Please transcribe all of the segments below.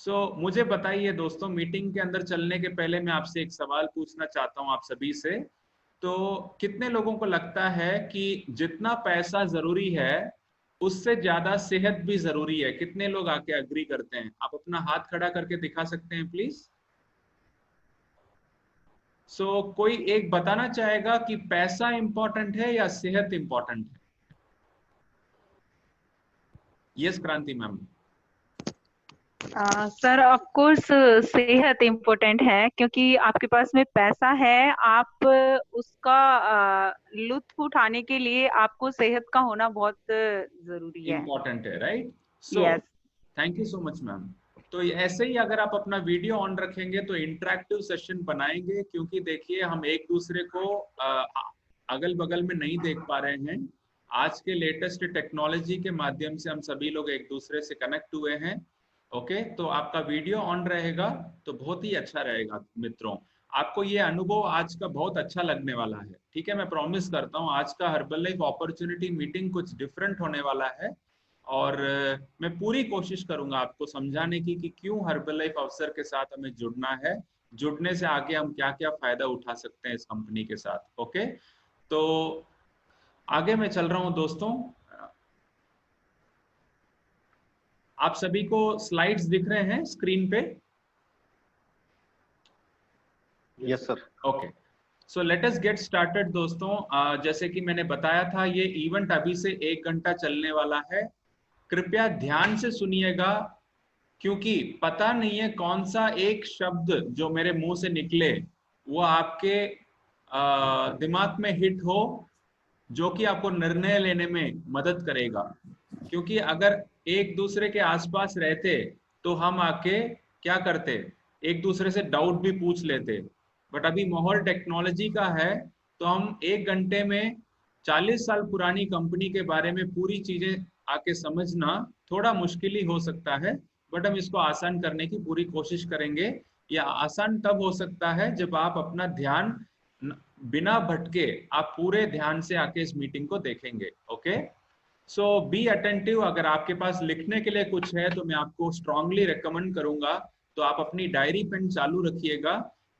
मुझे बताइए दोस्तों, मीटिंग के अंदर चलने के पहले मैं आपसे एक सवाल पूछना चाहता हूं आप सभी से। तो कितने लोगों को लगता है कि जितना पैसा जरूरी है उससे ज्यादा सेहत भी जरूरी है? कितने लोग आके अग्री करते हैं? आप अपना हाथ खड़ा करके दिखा सकते हैं प्लीज। कोई एक बताना चाहेगा कि पैसा इंपॉर्टेंट है या सेहत इंपॉर्टेंट है? यस क्रांति मैम। सर ऑफ कोर्स सेहत इम्पोर्टेंट है, क्योंकि आपके पास में पैसा है, आप उसका लुत्फ उठाने के लिए आपको सेहत का होना बहुत जरूरी है। इम्पॉर्टेंट है, right? So yes. Thank you so much ma'am. तो ऐसे ही अगर आप अपना वीडियो ऑन रखेंगे तो इंटरेक्टिव सेशन बनाएंगे, क्योंकि देखिए हम एक दूसरे को अगल बगल में नहीं देख पा रहे हैं। आज के लेटेस्ट टेक्नोलॉजी के माध्यम से हम सभी लोग एक दूसरे से कनेक्ट हुए हैं। ओके, तो आपका वीडियो ऑन रहेगा तो बहुत ही अच्छा रहेगा मित्रों। आपको ये अनुभव आज का बहुत अच्छा लगने वाला है। ठीक है, मैं प्रॉमिस करता हूँ आज का हर्बल लाइफ अपॉर्चुनिटी मीटिंग कुछ डिफरेंट होने वाला है। और मैं पूरी कोशिश करूंगा आपको समझाने की कि क्यों हर्बल लाइफ अवसर के साथ हमें जुड़ना है, जुड़ने से आगे हम क्या क्या फायदा उठा सकते हैं इस कंपनी के साथ। ओके, तो आगे मैं चल रहा हूं दोस्तों। आप सभी को स्लाइड्स दिख रहे हैं स्क्रीन पे? Yes sir. Okay, so let us get started दोस्तों। जैसे कि मैंने बताया था, ये इवेंट अभी से 1 घंटा चलने वाला है। कृपया ध्यान से सुनिएगा, क्योंकि पता नहीं है कौन सा एक शब्द जो मेरे मुंह से निकले वो आपके दिमाग में हिट हो, जो कि आपको निर्णय लेने में मदद करेगा। क्योंकि अगर एक दूसरे के आसपास रहते तो हम आके क्या करते, एक दूसरे से डाउट भी पूछ लेते। बट अभी माहौल टेक्नोलॉजी का है, तो हम 1 घंटे में 40 साल पुरानी कंपनी के बारे में पूरी चीजें आके समझना थोड़ा मुश्किल ही हो सकता है। बट हम इसको आसान करने की पूरी कोशिश करेंगे। या आसान तब हो सकता है जब आप अपना ध्यान बिना भटके आप पूरे ध्यान से आके इस मीटिंग को देखेंगे। Okay, so be attentive. अगर आपके पास लिखने के लिए कुछ है तो मैं आपको स्ट्रांगली रेकमेंड करूंगा तो आप अपनी डायरी पेन चालू रखिएगा,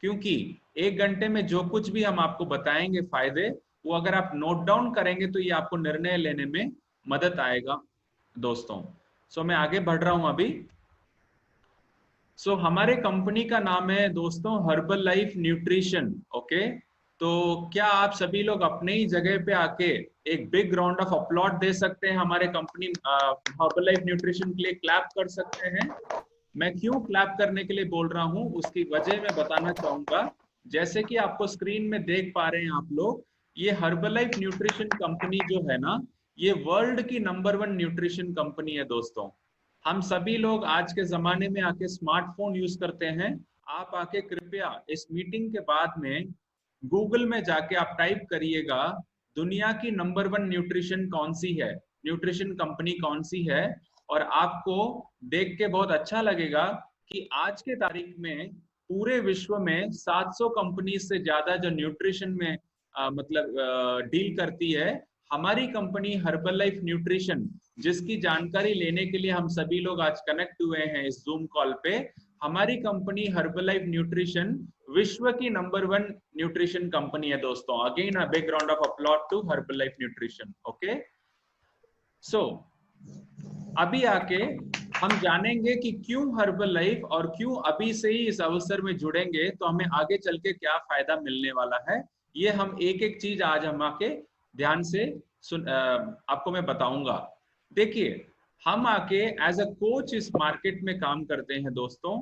क्योंकि 1 घंटे में जो कुछ भी हम आपको बताएंगे फायदे, वो अगर आप नोट डाउन करेंगे तो ये आपको निर्णय लेने में मदद आएगा दोस्तों। मैं आगे बढ़ रहा हूं अभी। हमारे कंपनी का नाम है दोस्तों हर्बल लाइफ न्यूट्रिशन। ओके, तो क्या आप सभी लोग अपने ही जगह पे आके एक बिग राउंड ऑफ अपलॉड दे सकते हैं? हमारे कंपनी हर्बल लाइफ न्यूट्रिशन के लिए क्लैप कर सकते हैं? मैं क्यों क्लैप करने के लिए बोल रहा हूं उसकी वजह मैं बताना चाहूंगा। जैसे कि आपको स्क्रीन में देख पा रहे हैं आप लोग, ये हर्बल लाइफ न्यूट्रिशन कंपनी जो है ना, ये वर्ल्ड की नंबर 1 न्यूट्रिशन कंपनी है दोस्तों। हम सभी लोग आज के जमाने में आके स्मार्टफोन यूज करते हैं। आप आके कृपया इस मीटिंग के बाद में गूगल में जाके आप टाइप करिएगा दुनिया की नंबर 1 न्यूट्रिशन कौन सी है, न्यूट्रिशन कंपनी कौन सी है। और आपको देख के बहुत अच्छा लगेगा कि आज के तारीख में पूरे विश्व में 700 कंपनी से ज्यादा जो न्यूट्रिशन में डील करती है, हमारी कंपनी हर्बल लाइफ न्यूट्रिशन, जिसकी जानकारी लेने के लिए हम सभी लोग आज कनेक्ट हुए हैं इस जूम कॉल पे। हमारी कंपनी हर्बल लाइफ न्यूट्रिशन विश्व की नंबर 1 न्यूट्रिशन कंपनी है दोस्तों। Again a big round of applause to Herbalife nutrition. Okay, so अभी आके हम जानेंगे कि क्यों हर्बल लाइफ, और क्यों अभी से ही इस अवसर में जुड़ेंगे तो हमें आगे चल के क्या फायदा मिलने वाला है। ये हम एक एक चीज आज हम आके ध्यान से आपको मैं बताऊंगा। देखिए, हम आके एज अ कोच इस मार्केट में काम करते हैं दोस्तों।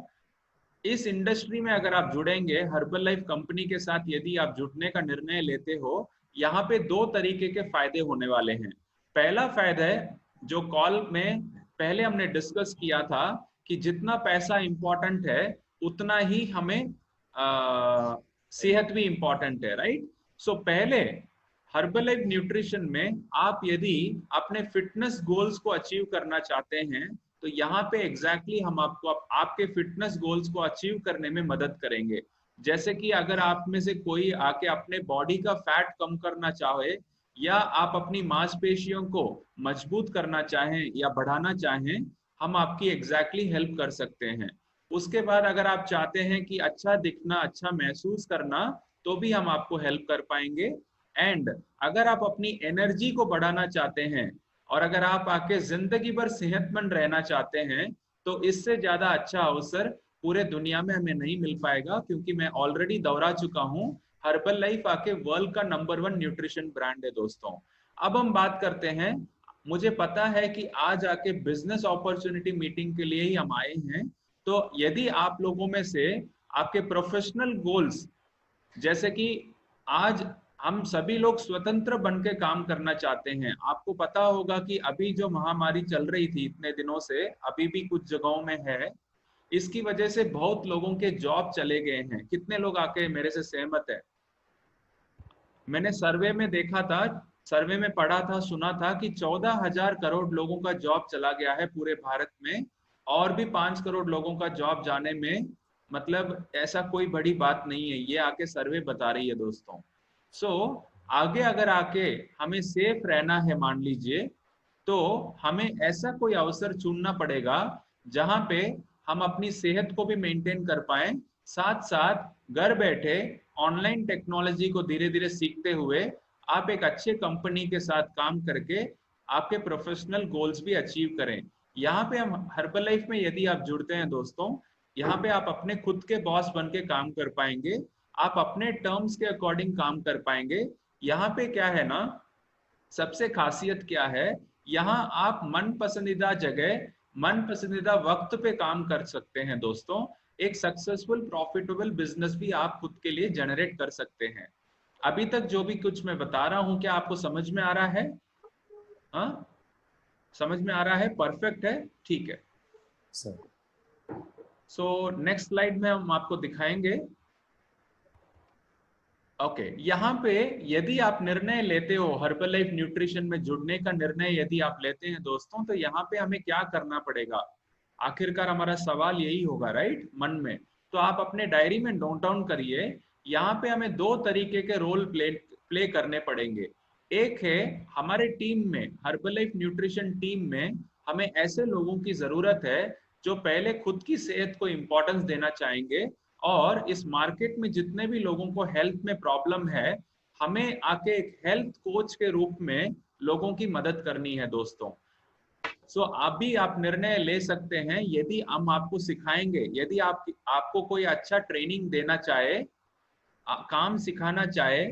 इस इंडस्ट्री में अगर आप जुड़ेंगे हर्बल लाइफ कंपनी के साथ, यदि आप जुड़ने का निर्णय लेते हो, यहाँ पे 2 तरीके के फायदे होने वाले हैं। पहला फायदा है जो कॉल में पहले हमने डिस्कस किया था कि जितना पैसा इंपॉर्टेंट है उतना ही हमें सेहत भी इंपॉर्टेंट है, राइट? पहले हर्बल लाइफ न्यूट्रिशन में आप यदि अपने फिटनेस गोल्स को अचीव करना चाहते हैं तो यहाँ पे एग्जैक्टली हम आपको आपके फिटनेस गोल्स को अचीव करने में मदद करेंगे। जैसे कि अगर आप में से कोई आके अपने बॉडी का फैट कम करना चाहे, या आप अपनी मांसपेशियों को मजबूत करना चाहें या बढ़ाना चाहें, हम आपकी एग्जैक्टली हेल्प कर सकते हैं। उसके बाद अगर आप चाहते हैं कि अच्छा दिखना, अच्छा महसूस करना, तो भी हम आपको हेल्प कर पाएंगे। एंड अगर आप अपनी एनर्जी को बढ़ाना चाहते हैं और अगर आप आके जिंदगी भर सेहतमंद रहना चाहते हैं, तो इससे ज्यादा अच्छा अवसर पूरे दुनिया में हमें नहीं मिल पाएगा, क्योंकि मैं ऑलरेडी दोहरा चुका हूँ, हर्बल लाइफ आके वर्ल्ड का नंबर 1 न्यूट्रिशन ब्रांड है दोस्तों। अब हम बात करते हैं, मुझे पता है कि आज आके बिजनेस अपॉर्चुनिटी मीटिंग के लिए ही हम आए हैं। तो यदि आप लोगों में से आपके प्रोफेशनल गोल्स, जैसे कि आज हम सभी लोग स्वतंत्र बन के काम करना चाहते हैं। आपको पता होगा कि अभी जो महामारी चल रही थी इतने दिनों से, अभी भी कुछ जगहों में है, इसकी वजह से बहुत लोगों के जॉब चले गए हैं। कितने लोग आके मेरे से सहमत है? मैंने सर्वे में देखा था, सर्वे में पढ़ा था, सुना था कि 14,000 करोड़ लोगों का जॉब चला गया है पूरे भारत में, और भी 5 करोड़ लोगों का जॉब जाने में मतलब ऐसा कोई बड़ी बात नहीं है, ये आके सर्वे बता रही है दोस्तों। सो आगे अगर आके हमें सेफ रहना है मान लीजिए, तो हमें ऐसा कोई अवसर चुनना पड़ेगा जहां पे हम अपनी सेहत को भी मेंटेन कर पाए, साथ साथ घर बैठे ऑनलाइन टेक्नोलॉजी को धीरे धीरे सीखते हुए आप एक अच्छे कंपनी के साथ काम करके आपके प्रोफेशनल गोल्स भी अचीव करें। यहाँ पे हम हर्बल लाइफ में यदि आप जुड़ते हैं दोस्तों, यहाँ पे आप अपने खुद के बॉस बन के काम कर पाएंगे, आप अपने टर्म्स के अकॉर्डिंग काम कर पाएंगे। यहाँ पे क्या है ना, सबसे खासियत क्या है, यहाँ आप मन पसंदीदा जगह, मन पसंदीदा वक्त पे काम कर सकते हैं दोस्तों। एक सक्सेसफुल प्रॉफिटेबल बिजनेस भी आप खुद के लिए जनरेट कर सकते हैं। अभी तक जो भी कुछ मैं बता रहा हूँ, क्या आपको समझ में आ रहा है? हाँ, समझ में आ रहा है? परफेक्ट है, ठीक है सर। सो नेक्स्ट स्लाइड में हम आपको दिखाएंगे। ओके, यहाँ पे यदि आप निर्णय लेते हो हर्बल लाइफ न्यूट्रिशन में जुड़ने का निर्णय यदि आप लेते हैं दोस्तों, तो यहाँ पे हमें क्या करना पड़ेगा? आखिरकार हमारा सवाल यही होगा, राइट, मन में। तो आप अपने डायरी में नोट डाउन करिए। यहाँ पे हमें 2 तरीके के रोल प्ले करने पड़ेंगे। एक है, हमारे टीम में, हर्बल लाइफ न्यूट्रिशन टीम में हमें ऐसे लोगों की जरूरत है जो पहले खुद की सेहत को इंपॉर्टेंस देना चाहेंगे, और इस मार्केट में जितने भी लोगों को हेल्थ में प्रॉब्लम है, हमें आके एक हेल्थ कोच के रूप में लोगों की मदद करनी है दोस्तों। सो अभी आप निर्णय ले सकते हैं, यदि हम आपको सिखाएंगे, यदि आपको कोई अच्छा ट्रेनिंग देना चाहे, काम सिखाना चाहे,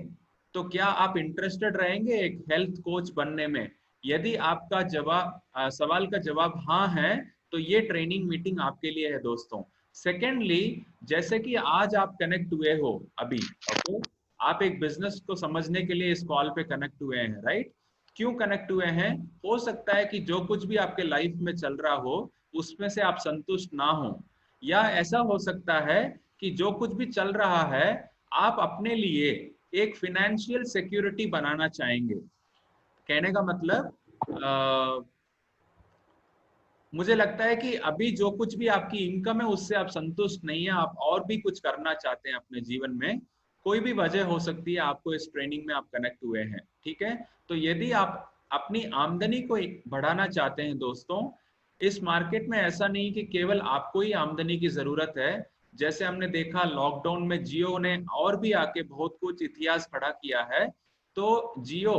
तो क्या आप इंटरेस्टेड रहेंगे एक हेल्थ कोच बनने में? यदि आपका सवाल का जवाब हाँ है, तो ये ट्रेनिंग मीटिंग आपके लिए है दोस्तों। सेकेंडली, जैसे कि आज आप कनेक्ट हुए हो अभी, ओके, आप एक बिजनेस को समझने के लिए इस कॉल पे कनेक्ट हुए हैं, राइट? क्यों कनेक्ट हुए हैं? हो सकता है कि जो कुछ भी आपके लाइफ में चल रहा हो उसमें से आप संतुष्ट ना हो, या ऐसा हो सकता है कि जो कुछ भी चल रहा है आप अपने लिए एक फिनेंशियल सिक्योरिटी बनाना चाहेंगे। कहने का मतलब मुझे लगता है कि अभी जो कुछ भी आपकी इनकम है उससे आप संतुष्ट नहीं है, आप और भी कुछ करना चाहते हैं अपने जीवन में। कोई भी वजह हो सकती है, आपको इस ट्रेनिंग में आप कनेक्ट हुए हैं, ठीक है? तो यदि आप अपनी आमदनी को बढ़ाना चाहते हैं दोस्तों, इस मार्केट में ऐसा नहीं कि केवल आपको ही आमदनी की जरूरत है। जैसे हमने देखा लॉकडाउन में जियो ने और भी आके बहुत कुछ इतिहास खड़ा किया है। तो जियो,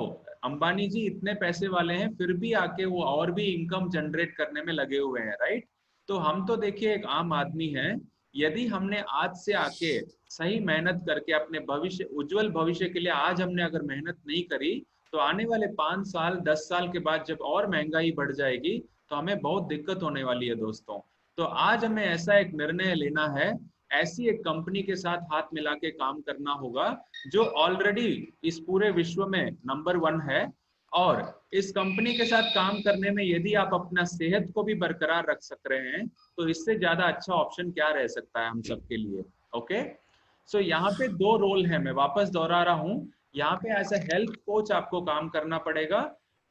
अंबानी जी इतने पैसे वाले हैं, फिर भी आके वो और भी इनकम जनरेट करने में लगे हुए हैं, राइट? तो हम तो देखिए एक आम आदमी हैं, यदि हमने आज से आके सही मेहनत करके अपने भविष्य, उज्जवल भविष्य के लिए आज हमने अगर मेहनत नहीं करी, तो आने वाले 5 साल 10 साल के बाद जब और महंगाई बढ़ जाएगी तो हमें बहुत दिक्कत होने वाली है दोस्तों। तो आज हमें ऐसा एक निर्णय लेना है, ऐसी एक कंपनी के साथ हाथ मिला के काम करना होगा जो ऑलरेडी इस पूरे विश्व में नंबर 1 है। और इस कंपनी के साथ काम करने में यदि आप अपना सेहत को भी बरकरार रख सक रहे हैं, तो इससे ज्यादा अच्छा ऑप्शन क्या रह सकता है हम सबके लिए। ओके, सो यहाँ पे 2 रोल है, मैं वापस दोहरा रहा हूँ। यहाँ पे एज अ हेल्थ कोच आपको काम करना पड़ेगा,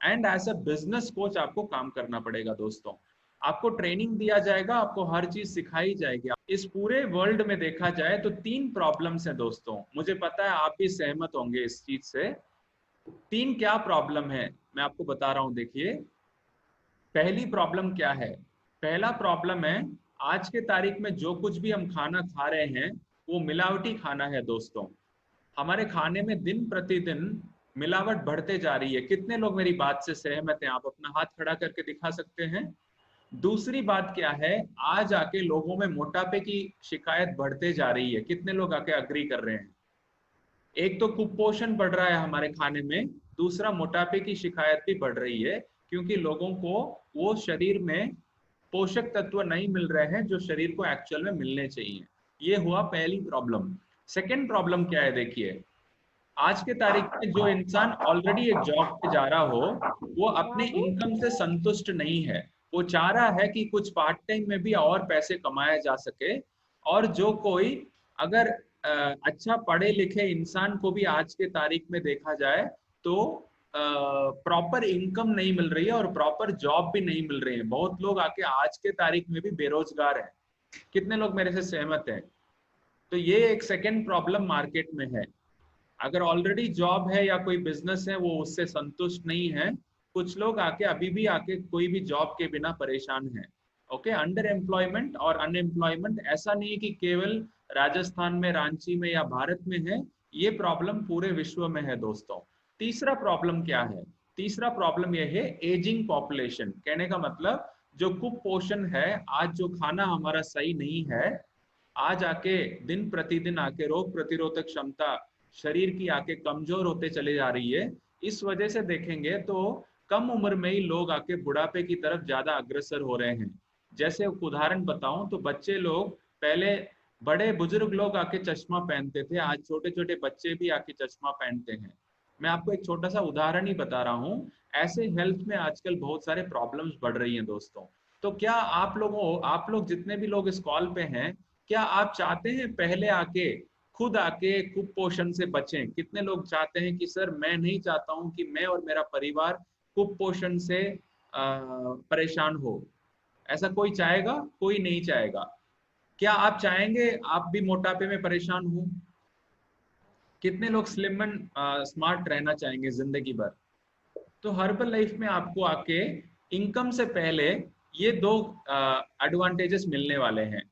and as a business coach आपको काम करना पड़ेगा दोस्तों। आपको ट्रेनिंग दिया जाएगा, आपको हर चीज सिखाई जाएगी। इस पूरे वर्ल्ड में देखा जाए तो 3 प्रॉब्लम्स हैं दोस्तों, मुझे पता है आप भी सहमत होंगे इस चीज से। 3 क्या प्रॉब्लम है मैं आपको बता रहा हूं। देखिए, पहली प्रॉब्लम क्या है? पहला प्रॉब्लम है आज के तारीख में जो कुछ भी हम खाना खा रहे हैं वो मिलावटी खाना है दोस्तों। हमारे खाने में दिन प्रतिदिन मिलावट बढ़ते जा रही है। कितने लोग मेरी बात से सहमत हैं? आप अपना हाथ खड़ा करके दिखा सकते हैं। दूसरी बात क्या है, आज आके लोगों में मोटापे की शिकायत बढ़ते जा रही है। कितने लोग आके अग्री कर रहे हैं? एक तो कुपोषण बढ़ रहा है हमारे खाने में, दूसरा मोटापे की शिकायत भी बढ़ रही है, क्योंकि लोगों को वो शरीर में पोषक तत्व नहीं मिल रहे हैं जो शरीर को एक्चुअल में मिलने चाहिए। ये हुआ पहली प्रॉब्लम। सेकेंड प्रॉब्लम क्या है, देखिए, आज के तारीख में जो इंसान ऑलरेडी एक जॉब पे जा रहा हो, वो अपने इनकम से संतुष्ट नहीं है। वो चाह रहा है कि कुछ पार्ट टाइम में भी और पैसे कमाए जा सके। और जो कोई अगर अच्छा पढ़े लिखे इंसान को भी आज के तारीख में देखा जाए तो प्रॉपर इनकम नहीं मिल रही है और प्रॉपर जॉब भी नहीं मिल रही है। बहुत लोग आके आज के तारीख में भी बेरोजगार हैं। कितने लोग मेरे से सहमत हैं? तो ये एक सेकेंड प्रॉब्लम मार्केट में है। अगर ऑलरेडी जॉब है या कोई बिजनेस है, वो उससे संतुष्ट नहीं है। कुछ लोग आके अभी भी आके कोई भी जॉब के बिना परेशान है। ओके, अंडर एम्प्लॉयमेंट और अनएम्प्लॉयमेंट ऐसा नहीं है कि केवल राजस्थान में, रांची में या भारत में है, ये प्रॉब्लम पूरे विश्व में है दोस्तों। तीसरा प्रॉब्लम क्या है? तीसरा प्रॉब्लम यह है एजिंग पॉपुलेशन। कहने का मतलब जो कुपोषण है, आज जो खाना हमारा सही नहीं है, आज आके दिन प्रतिदिन आके रोग प्रतिरोधक क्षमता शरीर की आके कमजोर होते चले जा रही है। इस वजह से देखेंगे तो कम उम्र में ही लोग आके बुढ़ापे की तरफ ज्यादा अग्रसर हो रहे हैं। जैसे उदाहरण बताऊं तो बच्चे लोग पहले, बड़े बुजुर्ग लोग आके चश्मा पहनते थे, आज छोटे छोटे बच्चे भी आके चश्मा पहनते हैं। मैं आपको एक छोटा सा उदाहरण ही बता रहा हूँ। ऐसे हेल्थ में आजकल बहुत सारे प्रॉब्लम्स बढ़ रही हैं दोस्तों। तो क्या आप लोग जितने भी लोग इस कॉल पे हैं, क्या आप चाहते हैं पहले आके खुद आके कुपोषण से बचें? कितने लोग चाहते हैं कि सर मैं नहीं चाहता हूं कि मैं और मेरा परिवार कुपोषण से परेशान हो? ऐसा कोई चाहेगा? कोई नहीं चाहेगा। क्या आप चाहेंगे आप भी मोटापे में परेशान हो? कितने लोग स्लिम एंड स्मार्ट रहना चाहेंगे जिंदगी भर? तो हर्बल लाइफ में आपको आके इनकम से पहले ये दो एडवांटेजेस मिलने वाले हैं।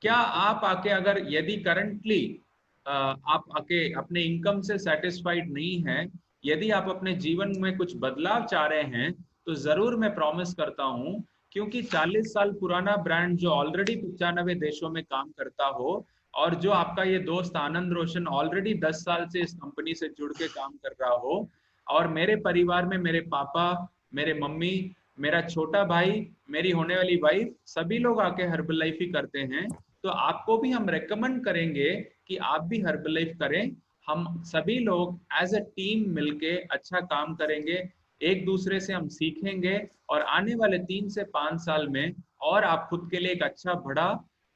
क्या आप आके, अगर यदि करंटली आप आके अपने इनकम से सेटिस्फाइड नहीं है, यदि आप अपने जीवन में कुछ बदलाव चाह रहे हैं, तो जरूर मैं प्रॉमिस करता हूं, क्योंकि 40 साल पुराना ब्रांड जो ऑलरेडी 95 देशों में काम करता हो, और जो आपका ये दोस्त आनंद रोशन ऑलरेडी 10 साल से इस कंपनी से जुड़ के काम कर रहा हो, और मेरे परिवार में मेरे पापा, मेरे मम्मी, मेरा छोटा भाई, मेरी होने वाली वाइफ, सभी लोग आके हर्बल लाइफ ही करते हैं, तो आपको भी हम रेकमेंड करेंगे कि आप भी हर्बल लाइफ करें। हम सभी लोग एज अ टीम मिलके अच्छा काम करेंगे, एक दूसरे से हम सीखेंगे, और आने वाले 3 से 5 साल में और आप खुद के लिए एक अच्छा बड़ा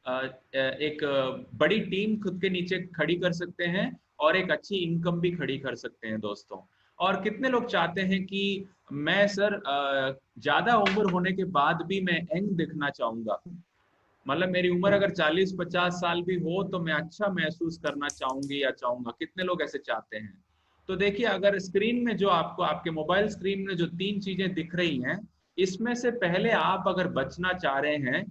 एक बड़ी टीम खुद के नीचे खड़ी कर सकते हैं, और एक अच्छी इनकम भी खड़ी कर सकते हैं दोस्तों। और कितने लोग चाहते हैं कि मैं सर ज्यादा उम्र होने के बाद भी मैं यंग दिखना चाहूंगा, मतलब मेरी उम्र अगर 40-50 साल भी हो तो मैं अच्छा महसूस करना चाहूंगी या चाहूंगा? कितने लोग ऐसे चाहते हैं? तो देखिए, अगर स्क्रीन में जो आपको आपके मोबाइल स्क्रीन में जो 3 चीजें दिख रही हैं, इसमें से पहले आप अगर बचना चाह रहे हैं,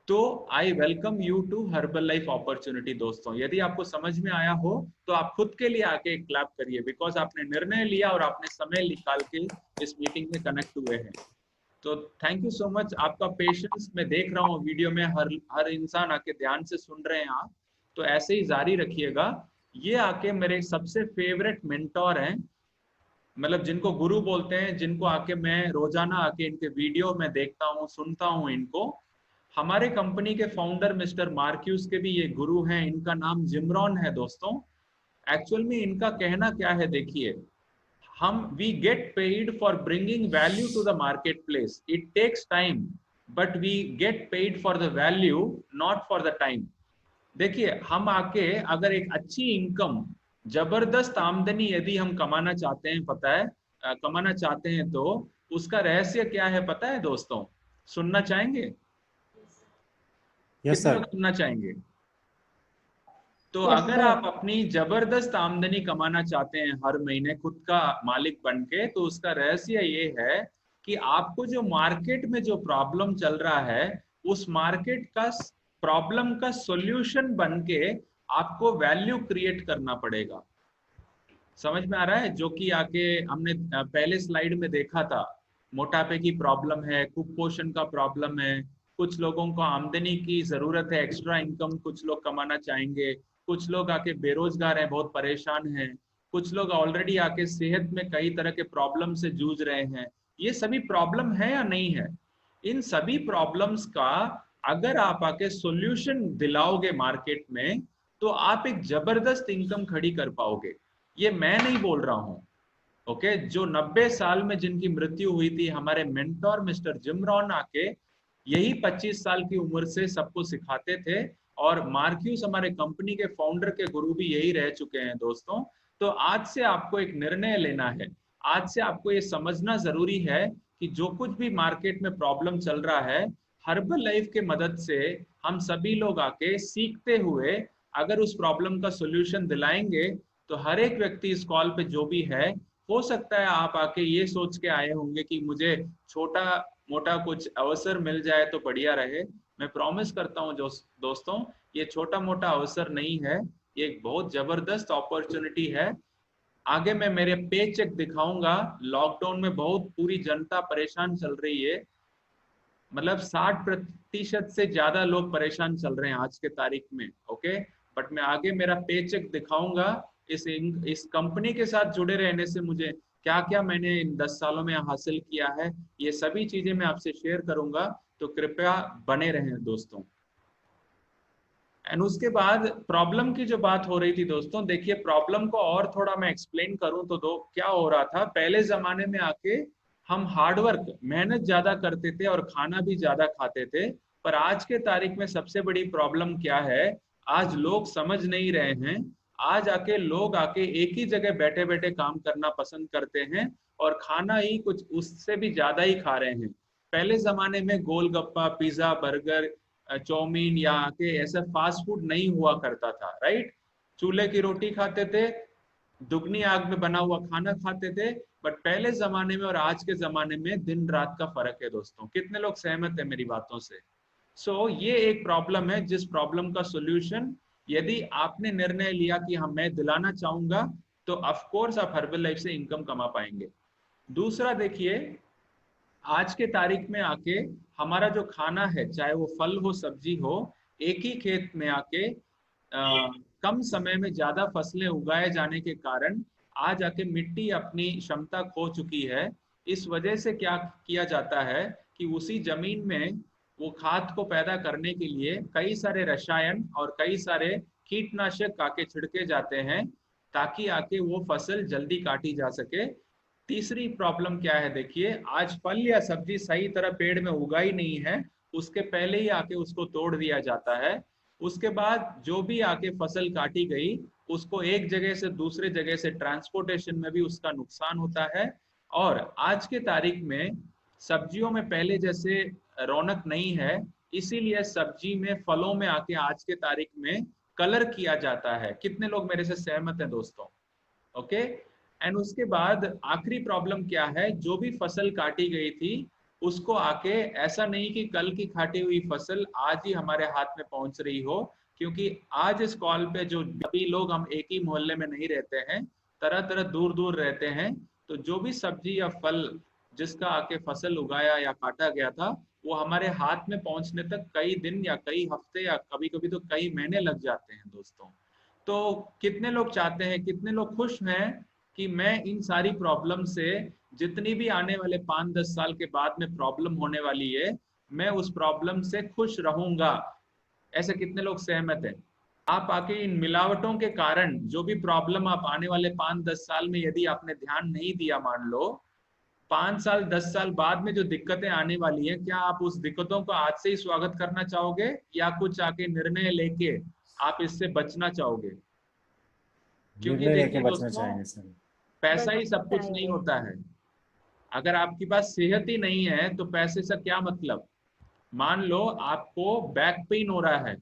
तो I welcome you to Herbalife opportunity दोस्तों। यदि आपको समझ में आया हो तो आप खुद के लिए आके एक क्लैप करिए, बिकॉज आपने निर्णय लिया और आपने समय निकाल के इस मीटिंग में कनेक्ट हुए हैं। तो थैंक यू सो मच, आपका पेशेंस मैं देख रहा हूँ वीडियो में, हर इंसान आके ध्यान से सुन रहे हैं आप, तो ऐसे ही जारी रखिएगा। ये आके मेरे सबसे फेवरेट मेंटोर हैं, मतलब जिनको गुरु बोलते हैं, जिनको आके मैं रोजाना आके इनके वीडियो में देखता हूँ, सुनता हूँ इनको। हमारे कंपनी के फाउंडर मिस्टर मार्क्यूस के भी ये गुरु हैं, इनका नाम जिमरॉन है दोस्तों। एक्चुअल में इनका कहना क्या है, देखिए, we get paid for bringing value to the marketplace. It takes time, but we get paid for the value, not for the time. देखिए, हम आके अगर एक अच्छी इनकम, जबरदस्त आमदनी यदि हम कमाना चाहते हैं, पता है कमाना चाहते हैं, तो उसका रहस्य क्या है पता है दोस्तों? सुनना चाहेंगे? यस कितने सर। लोग सुनना चाहेंगे? तो अगर आप अपनी जबरदस्त आमदनी कमाना चाहते हैं हर महीने, खुद का मालिक बन के, तो उसका रहस्य ये है कि आपको जो मार्केट में जो प्रॉब्लम चल रहा है, उस मार्केट का प्रॉब्लम का सॉल्यूशन बन के आपको वैल्यू क्रिएट करना पड़ेगा। समझ में आ रहा है? जो कि आके हमने पहले स्लाइड में देखा था, मोटापे की प्रॉब्लम है, कुपोषण का प्रॉब्लम है, कुछ लोगों को आमदनी की जरूरत है, एक्स्ट्रा इनकम कुछ लोग कमाना चाहेंगे, कुछ लोग आके बेरोजगार हैं, बहुत परेशान हैं, कुछ लोग ऑलरेडी आके सेहत में कई तरह के प्रॉब्लम से जूझ रहे हैं। ये सभी प्रॉब्लम है या नहीं है? इन सभी प्रॉब्लम्स का अगर आप आके सॉल्यूशन दिलाओगे मार्केट में, तो आप एक जबरदस्त इनकम खड़ी कर पाओगे। ये मैं नहीं बोल रहा हूं, ओके? जो 90 साल में जिनकी मृत्यु हुई थी, हमारे मेंटोर मिस्टर जिम रॉन आके यही 25 साल की उम्र से सबको सिखाते थे, और मार्क्यूस हमारे कंपनी के फाउंडर के गुरु भी यही रह चुके हैं दोस्तों। तो आज से आपको एक निर्णय लेना है, आज से आपको ये समझना जरूरी है कि जो कुछ भी मार्केट में प्रॉब्लम चल रहा है, हर्बल लाइफ के मदद से हम सभी लोग आके सीखते हुए अगर उस प्रॉब्लम का सोल्यूशन दिलाएंगे, तो हर एक व्यक्ति इस कॉल पे जो भी है, हो सकता है आप आके ये सोच के आए होंगे कि मुझे छोटा मोटा कुछ अवसर मिल जाए तो बढ़िया रहे। मैं प्रॉमिस करता हूँ दोस्तों, ये छोटा मोटा अवसर नहीं है, ये एक बहुत जबरदस्त अपॉर्चुनिटी है। आगे मैं मेरे पे चेक दिखाऊंगा। लॉकडाउन में बहुत पूरी जनता परेशान चल रही है, मतलब 60% से ज्यादा लोग परेशान चल रहे हैं आज के तारीख में, ओके? बट मैं आगे मेरा पे चेक दिखाऊंगा। इस कंपनी के साथ जुड़े रहने से मुझे क्या क्या मैंने इन 10 सालों में हासिल किया है, ये सभी चीजें मैं आपसे शेयर करूंगा, तो कृपया बने रहें दोस्तों। एंड उसके बाद प्रॉब्लम की जो बात हो रही थी दोस्तों, देखिए प्रॉब्लम को और थोड़ा मैं एक्सप्लेन करूं तो क्या हो रहा था, पहले जमाने में आके हम हार्डवर्क मेहनत ज्यादा करते थे और खाना भी ज्यादा खाते थे। पर आज के तारीख में सबसे बड़ी प्रॉब्लम क्या है, आज लोग समझ नहीं रहे हैं। आज आके लोग आके एक ही जगह बैठे बैठे काम करना पसंद करते हैं, और खाना ही कुछ उससे भी ज्यादा ही खा रहे हैं। पहले जमाने में गोलगप्पा, पिज्जा, बर्गर, चाउमीन या के ऐसा फास्ट फूड नहीं हुआ करता था, राइट? चूल्हे की रोटी खाते थे, दुगनी आग में बना हुआ खाना खाते थे। बट पहले जमाने में और आज के जमाने में दिन रात का फर्क है दोस्तों। कितने लोग सहमत है मेरी बातों से? सो ये एक प्रॉब्लम है, जिस प्रॉब्लम का सोल्यूशन यदि आपने निर्णय लिया कि हाँ मैं दिलाना चाहूंगा, तो ऑफ कोर्स आप हर्बल लाइफ से इनकम कमा पाएंगे। दूसरा देखिए, आज के तारीख में आके हमारा जो खाना है, चाहे वो फल हो सब्जी हो, एक ही खेत में आके कम समय में ज्यादा फसलें उगाए जाने के कारण आज आके मिट्टी अपनी क्षमता खो चुकी है। इस वजह से क्या किया जाता है कि उसी जमीन में वो खाद को पैदा करने के लिए कई सारे रसायन और कई सारे कीटनाशक आके छिड़के जाते हैं, ताकि आके वो फसल जल्दी काटी जा सके। तीसरी प्रॉब्लम क्या है, देखिए आज फल या सब्जी सही तरह पेड़ में उगा ही नहीं है, उसके पहले ही आके उसको तोड़ दिया जाता है। उसके बाद जो भी आके फसल काटी गई, उसको एक जगह से दूसरे जगह से ट्रांसपोर्टेशन में भी उसका नुकसान होता है। और आज के तारीख में सब्जियों में पहले जैसे रौनक नहीं है, इसीलिए सब्जी में, फलों में आके आज के तारीख में कलर किया जाता है। कितने लोग मेरे से सहमत हैं दोस्तों? ओके। एंड उसके बाद आखिरी प्रॉब्लम क्या है, जो भी फसल काटी गई थी उसको आके, ऐसा नहीं कि कल की काटी हुई फसल आज ही हमारे हाथ में पहुंच रही हो, क्योंकि आज इस कॉल पे जो सभी लोग, हम एक ही मोहल्ले में नहीं रहते हैं, तरह तरह दूर दूर रहते हैं। तो जो भी सब्जी या फल जिसका आके फसल उगाया या काटा गया था, वो हमारे हाथ में पहुंचने तक कई दिन या कई हफ्ते या कभी कभी तो कई महीने लग जाते हैं दोस्तों। तो कितने लोग चाहते हैं, कितने लोग खुश हैं कि मैं इन सारी प्रॉब्लम से, जितनी भी आने वाले 5-10 साल के बाद में प्रॉब्लम होने वाली है, मैं उस प्रॉब्लम से खुश रहूंगा? ऐसे कितने लोग सहमत हैं? आप आके इन मिलावटों के कारण जो भी प्रॉब्लम आप आने वाले 5-10 साल में यदि आपने ध्यान नहीं दिया, मान लो 5 साल 10 साल बाद में जो दिक्कतें आने वाली है, क्या आप उस दिक्कतों को आज से ही स्वागत करना चाहोगे, या कुछ आके निर्णय लेके आप इससे बचना चाहोगे? क्योंकि निर्णय लेके देखिए बचना दोस्तों, चाहेंगे सर। पैसा ही सब कुछ नहीं होता है। अगर आपके पास सेहत ही नहीं है तो पैसे से क्या मतलब? मान लो आपको बैक पेन हो रहा है,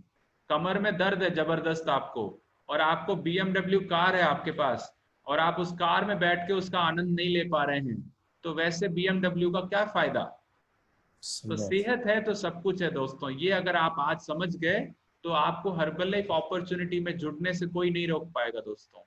कमर में दर्द है जबरदस्त आपको, और आपको BMW कार है आपके पास, और आप उस कार में बैठ के उसका आनंद नहीं ले पा रहे हैं, तो वैसे BMW का क्या फायदा? तो सेहत है तो सब कुछ है दोस्तों। ये अगर आप आज समझ गए तो आपको हर्बल लाइफ अपॉर्चुनिटी में जुड़ने से कोई नहीं रोक पाएगा दोस्तों।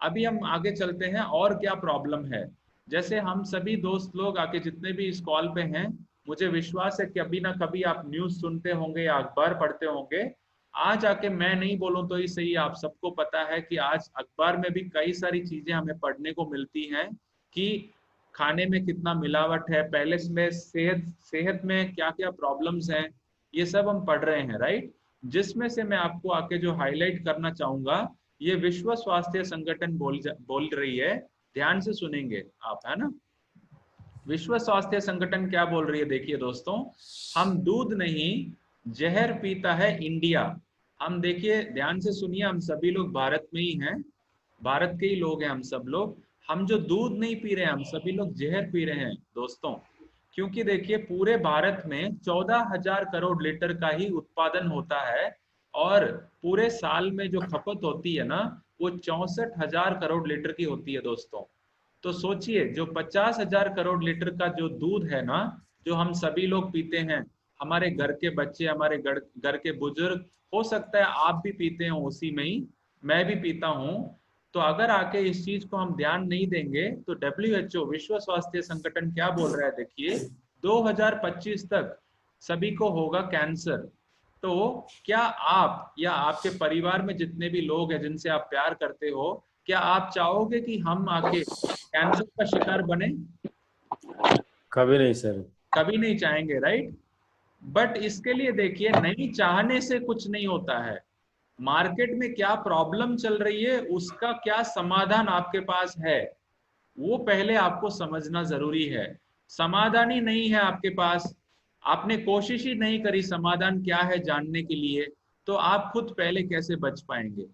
अभी हम आगे चलते हैं और क्या प्रॉब्लम है। जैसे हम सभी दोस्त लोग आके जितने भी इस कॉल पे हैं, मुझे विश्वास है कि कभी ना कभी आप न्यूज सुनते होंगे या अखबार पढ़ते होंगे। आज आके मैं नहीं बोलूं तो ही सही, आप सबको पता है कि आज अखबार में भी कई सारी चीजें हमें पढ़ने को मिलती हैं कि खाने में कितना मिलावट है, पहले में सेहत सेहत में क्या क्या प्रॉब्लम्स हैं, ये सब हम पढ़ रहे हैं, राइट। जिसमें से मैं आपको आके जो हाईलाइट करना चाहूंगा, ये विश्व स्वास्थ्य संगठन बोल रही है, ध्यान से सुनेंगे आप, है ना। विश्व स्वास्थ्य संगठन क्या बोल रही है, देखिए दोस्तों, हम दूध नहीं जहर पीता है इंडिया। हम देखिए ध्यान से सुनिए, हम सभी लोग भारत में ही हैं, भारत के ही लोग हैं हम सब लोग। हम जो दूध नहीं पी रहे हैं, हम सभी लोग जहर पी रहे हैं दोस्तों। क्योंकि देखिए पूरे भारत में 14,000 करोड़ लीटर का ही उत्पादन होता है, और पूरे साल में जो खपत होती है ना, वो 64,000 करोड़ लीटर की होती है दोस्तों। तो सोचिए, जो 50,000 करोड़ लीटर का जो दूध है ना, जो हम सभी लोग पीते हैं, हमारे घर के बच्चे, हमारे घर के बुजुर्ग, हो सकता है आप भी पीते हैं उसी में ही, मैं भी पीता हूँ। तो अगर आके इस चीज को हम ध्यान नहीं देंगे तो WHO विश्व स्वास्थ्य संगठन क्या बोल रहा है, देखिए 2025 तक सभी को होगा कैंसर। तो क्या आप या आपके परिवार में जितने भी लोग हैं जिनसे आप प्यार करते हो, क्या आप चाहोगे कि हम आके कैंसर का शिकार बने? कभी नहीं सर। कभी नहीं चाहेंगे, राइट। बट इसके लिए देखिए, नहीं चाहने से कुछ नहीं होता है। मार्केट में क्या प्रॉब्लम चल रही है, उसका क्या समाधान आपके पास है, वो पहले आपको समझना जरूरी है। समाधान ही नहीं है आपके पास, आपने कोशिश ही नहीं करी समाधान क्या है जानने के लिए, तो आप खुद पहले कैसे बच पाएंगे?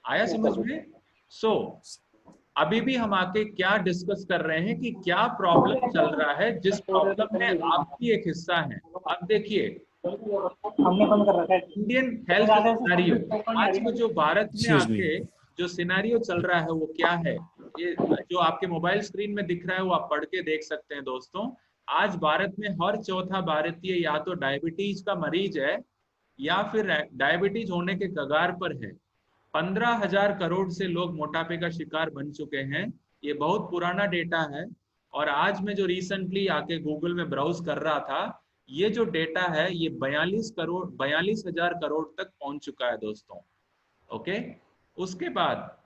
आया समझ में? अभी भी हम आके क्या डिस्कस कर रहे हैं कि क्या प्रॉब्लम चल रहा है, जिस प्रॉब्लम में आप भी एक हिस्सा है। अब देखिए, इंडियन हेल्थ सिनेरियो आज में जो भारत में आके जो सिनेरियो चल रहा है वो क्या है, ये जो आपके मोबाइल स्क्रीन में दिख रहा है वो आप पढ़ के देख सकते हैं दोस्तों। आज भारत में हर चौथा भारतीय या तो डायबिटीज का मरीज है या फिर डायबिटीज होने के कगार पर है। 15,000 करोड़ से लोग मोटापे का शिकार बन चुके हैं। ये बहुत पुराना डेटा है, और आज मैं जो रिसेंटली आके गूगल में ब्राउज कर रहा था, ये जो डेटा है ये 42,000 करोड़ तक पहुंच चुका है दोस्तों। ओके, उसके बाद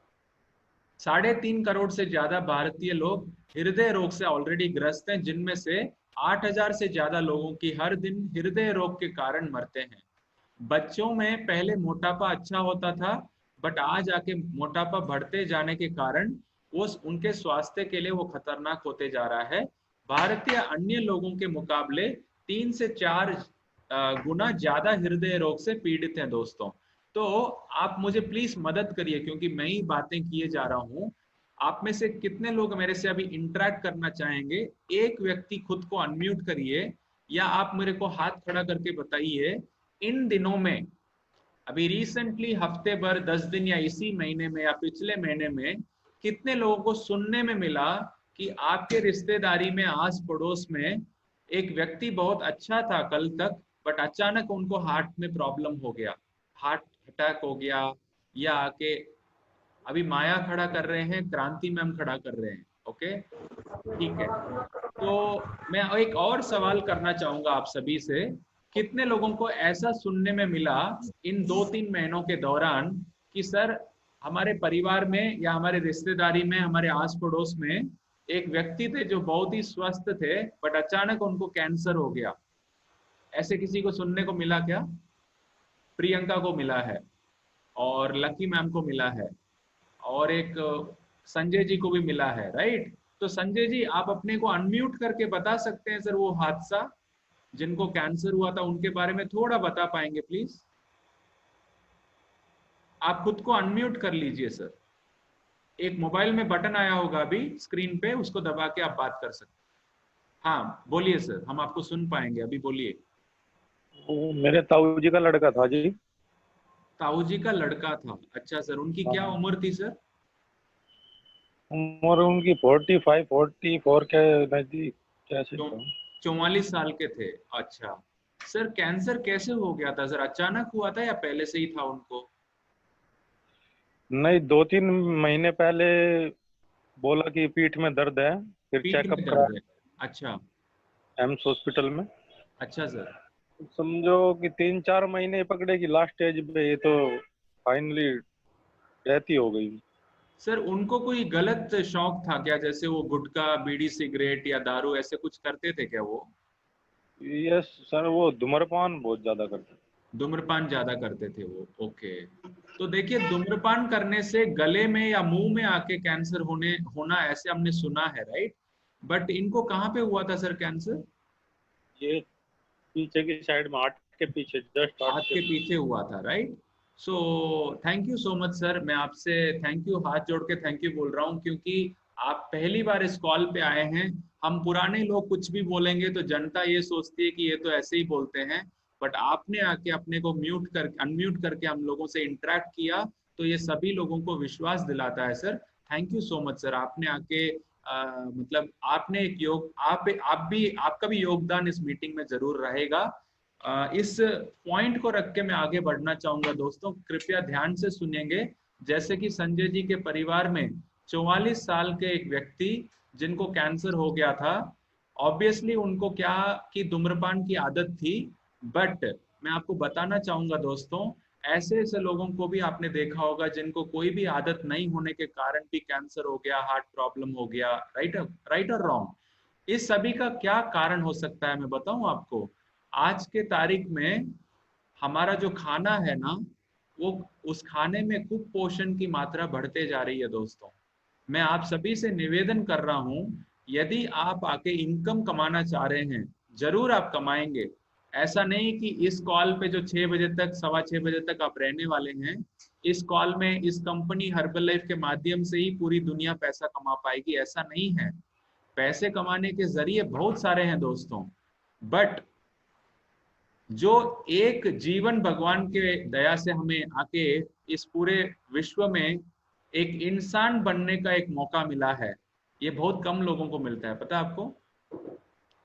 3.5 करोड़ से ज्यादा भारतीय लोग हृदय रोग से ऑलरेडी ग्रस्त हैं, जिनमें से 8,000 से ज्यादा लोगों की हर दिन हृदय रोग के कारण मरते हैं। बच्चों में पहले मोटापा अच्छा होता था, बट आज आके मोटापा बढ़ते जाने के कारण वो उनके स्वास्थ्य के लिए वो खतरनाक होते जा रहा है। भारतीय अन्य लोगों के मुकाबले 3 से 4 गुना ज्यादा हृदय रोग से पीड़ित हैं दोस्तों। तो आप मुझे प्लीज मदद करिए, क्योंकि मैं ही बातें किए जा रहा हूँ। आप में से कितने लोग मेरे से अभी इंटरेक्ट करना चाहेंगे? एक व्यक्ति खुद को अनम्यूट करिए, या आप मेरे को हाथ खड़ा करके बताइए, इन दिनों में, अभी रिसेंटली हफ्ते भर, 10 दिन, या इसी महीने में या पिछले महीने में कितने लोगों को सुनने में मिला कि आपके रिश्तेदारी में, आस पड़ोस में एक व्यक्ति बहुत अच्छा था कल तक, बट अचानक उनको हार्ट में प्रॉब्लम हो गया, हार्ट अटैक हो गया, या आके अभी माया खड़ा कर रहे हैं, क्रांति मैम खड़ा कर रहे हैं। ओके, ठीक है। तो मैं एक और सवाल करना चाहूंगा आप सभी से, कितने लोगों को ऐसा सुनने में मिला इन 2-3 महीनों के दौरान कि सर हमारे परिवार में या हमारे रिश्तेदारी में, हमारे आस पड़ोस में एक व्यक्ति थे जो बहुत ही स्वस्थ थे, बट अचानक उनको कैंसर हो गया? ऐसे किसी को सुनने को मिला क्या? प्रियंका को मिला है, और लकी मैम को मिला है, और एक संजय जी को भी मिला है, राइट। तो संजय जी, आप अपने को अनम्यूट करके बता सकते हैं सर, वो हादसा जिनको कैंसर हुआ था उनके बारे में थोड़ा बता पाएंगे प्लीज? आप खुद को अनम्यूट कर लीजिए सर। एक मोबाइल में बटन आया होगा अभी स्क्रीन पे, उसको दबा के आप बात कर सकते हैं। हाँ बोलिए सर, हम आपको सुन पाएंगे, अभी बोलिए। मेरे ताऊ जी का लड़का था जी। ताऊ जी का लड़का था, अच्छा सर, उनकी क्या उम्र थी सर? उम्र उनकी 45-44 के नजदीक, कैसे? 44 साल के थे। अच्छा सर, कैंसर कैसे हो गया था सर? अचानक हुआ था या पहले से ही था उनको? नहीं, 2-3 महीने पहले बोला कि पीठ में दर्द है, फिर पीठ चेकअप में करा दर्द है? अच्छा। एम्स हॉस्पिटल में। अच्छा सर। समझो कि 3-4 महीने पकड़ेगी, लास्ट स्टेज पे ये तो फाइनली डेथ ही हो गई। सर उनको कोई गलत शौक था क्या? जैसे वो गुटखा, बीड़ी, सिगरेट या दारू ऐसे कुछ करते थे क्या वो? यस सर, वो धूम्रपान बहुत ज्यादा करते। धूम्रपान ज्यादा करते थे वो। ओके। तो देखिए, धूम्रपान करने से गले में या मुंह में आके कैंसर होना ऐसे हमने सुना है, राइट? बट इनको कहाँ पे हुआ था सर कैंसर? ये पीछे की साइड में, हार्ट के पीछे, जस्ट हार्ट हाथ के के पीछे। पीछे हुआ था, right? So thank you so much sir. मैं आपसे थैंक यू, हाथ जोड़ के थैंक यू बोल रहा हूँ, क्योंकि आप पहली बार इस कॉल पे आए हैं। हम पुराने लोग कुछ भी बोलेंगे तो जनता ये सोचती है कि ये तो ऐसे ही बोलते हैं, बट आपने आके अपने को म्यूट कर अनम्यूट करके हम लोगों से इंटरेक्ट किया, तो ये सभी लोगों को विश्वास दिलाता है sir. Thank you so much sir. आपने आके मतलब आपने एक योग आप भी आपका भी योगदान इस मीटिंग में जरूर रहेगा। इस पॉइंट को रख के मैं आगे बढ़ना चाहूंगा। दोस्तों कृपया ध्यान से सुनेंगे। जैसे कि संजय जी के परिवार में 44 साल के एक व्यक्ति जिनको कैंसर हो गया था, ऑब्वियसली उनको क्या कि धूम्रपान की आदत थी, बट मैं आपको बताना चाहूंगा दोस्तों, ऐसे ऐसे लोगों को भी आपने देखा होगा जिनको कोई भी आदत नहीं होने के कारण भी कैंसर हो गया, हार्ट प्रॉब्लम हो गया, राइट? राइट और रॉन्ग? इस सभी का क्या कारण हो सकता है मैं बताऊं आपको। आज के तारीख में हमारा जो खाना है ना, वो उस खाने में कुपोषण की मात्रा बढ़ते जा रही है दोस्तों। मैं आप सभी से निवेदन कर रहा हूं, यदि आप आके इनकम कमाना चाह रहे हैं, जरूर आप कमाएंगे। ऐसा नहीं कि इस कॉल पे जो 6 बजे तक, 6:15 बजे तक आप रहने वाले हैं, इस कॉल में इस कंपनी हर्बल लाइफ के माध्यम से ही पूरी दुनिया पैसा कमा पाएगी, ऐसा नहीं है। पैसे कमाने के जरिए बहुत सारे हैं दोस्तों, बट जो एक जीवन भगवान के दया से हमें आके इस पूरे विश्व में एक इंसान बनने का एक मौका मिला है, ये बहुत कम लोगों को मिलता है। पता है आपको?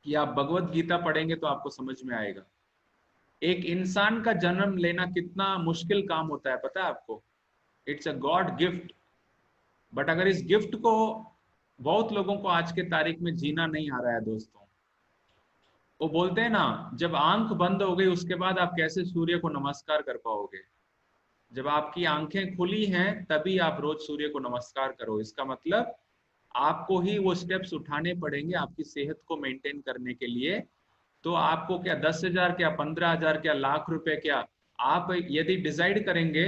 कि आप भगवत गीता पढ़ेंगे तो आपको समझ में आएगा एक इंसान का जन्म लेना कितना मुश्किल काम होता है। पता है आपको? It's a God gift. But अगर इस गिफ्ट को बहुत लोगों को आज के तारीख में जीना नहीं आ रहा है दोस्तों। वो बोलते हैं ना, जब आंख बंद हो गई उसके बाद आप कैसे सूर्य को नमस्कार कर पाओगे? जब आपकी आंखें खुली हैं तभी आप रोज सूर्य को नमस्कार करो। इसका मतलब आपको ही वो स्टेप्स उठाने पड़ेंगे आपकी सेहत को मेंटेन करने के लिए। तो आपको क्या 10,000, क्या 15,000, क्या लाख रुपए, क्या आप यदि डिसाइड करेंगे